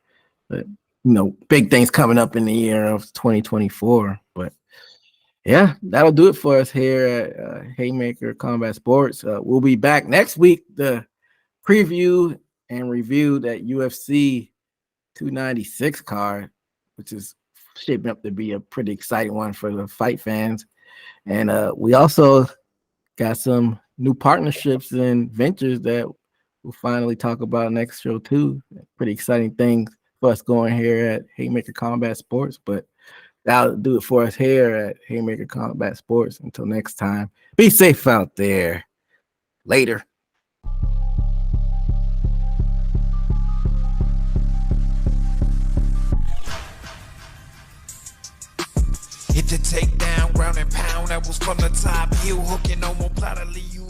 But, big things coming up in the year of 2024. But, yeah, that'll do it for us here at Haymaker Combat Sports. We'll be back next week to preview and review that UFC 296 card, which is shaping up to be a pretty exciting one for the fight fans. And we also got some new partnerships and ventures that we'll finally talk about next show too. Pretty exciting things for us going here at Haymaker Combat Sports. But that'll do it for us here at Haymaker Combat Sports. Until next time, be safe out there. Later. Hit the takedown, ground and pound. That was from the top. Heel hooking, no more plot to leave you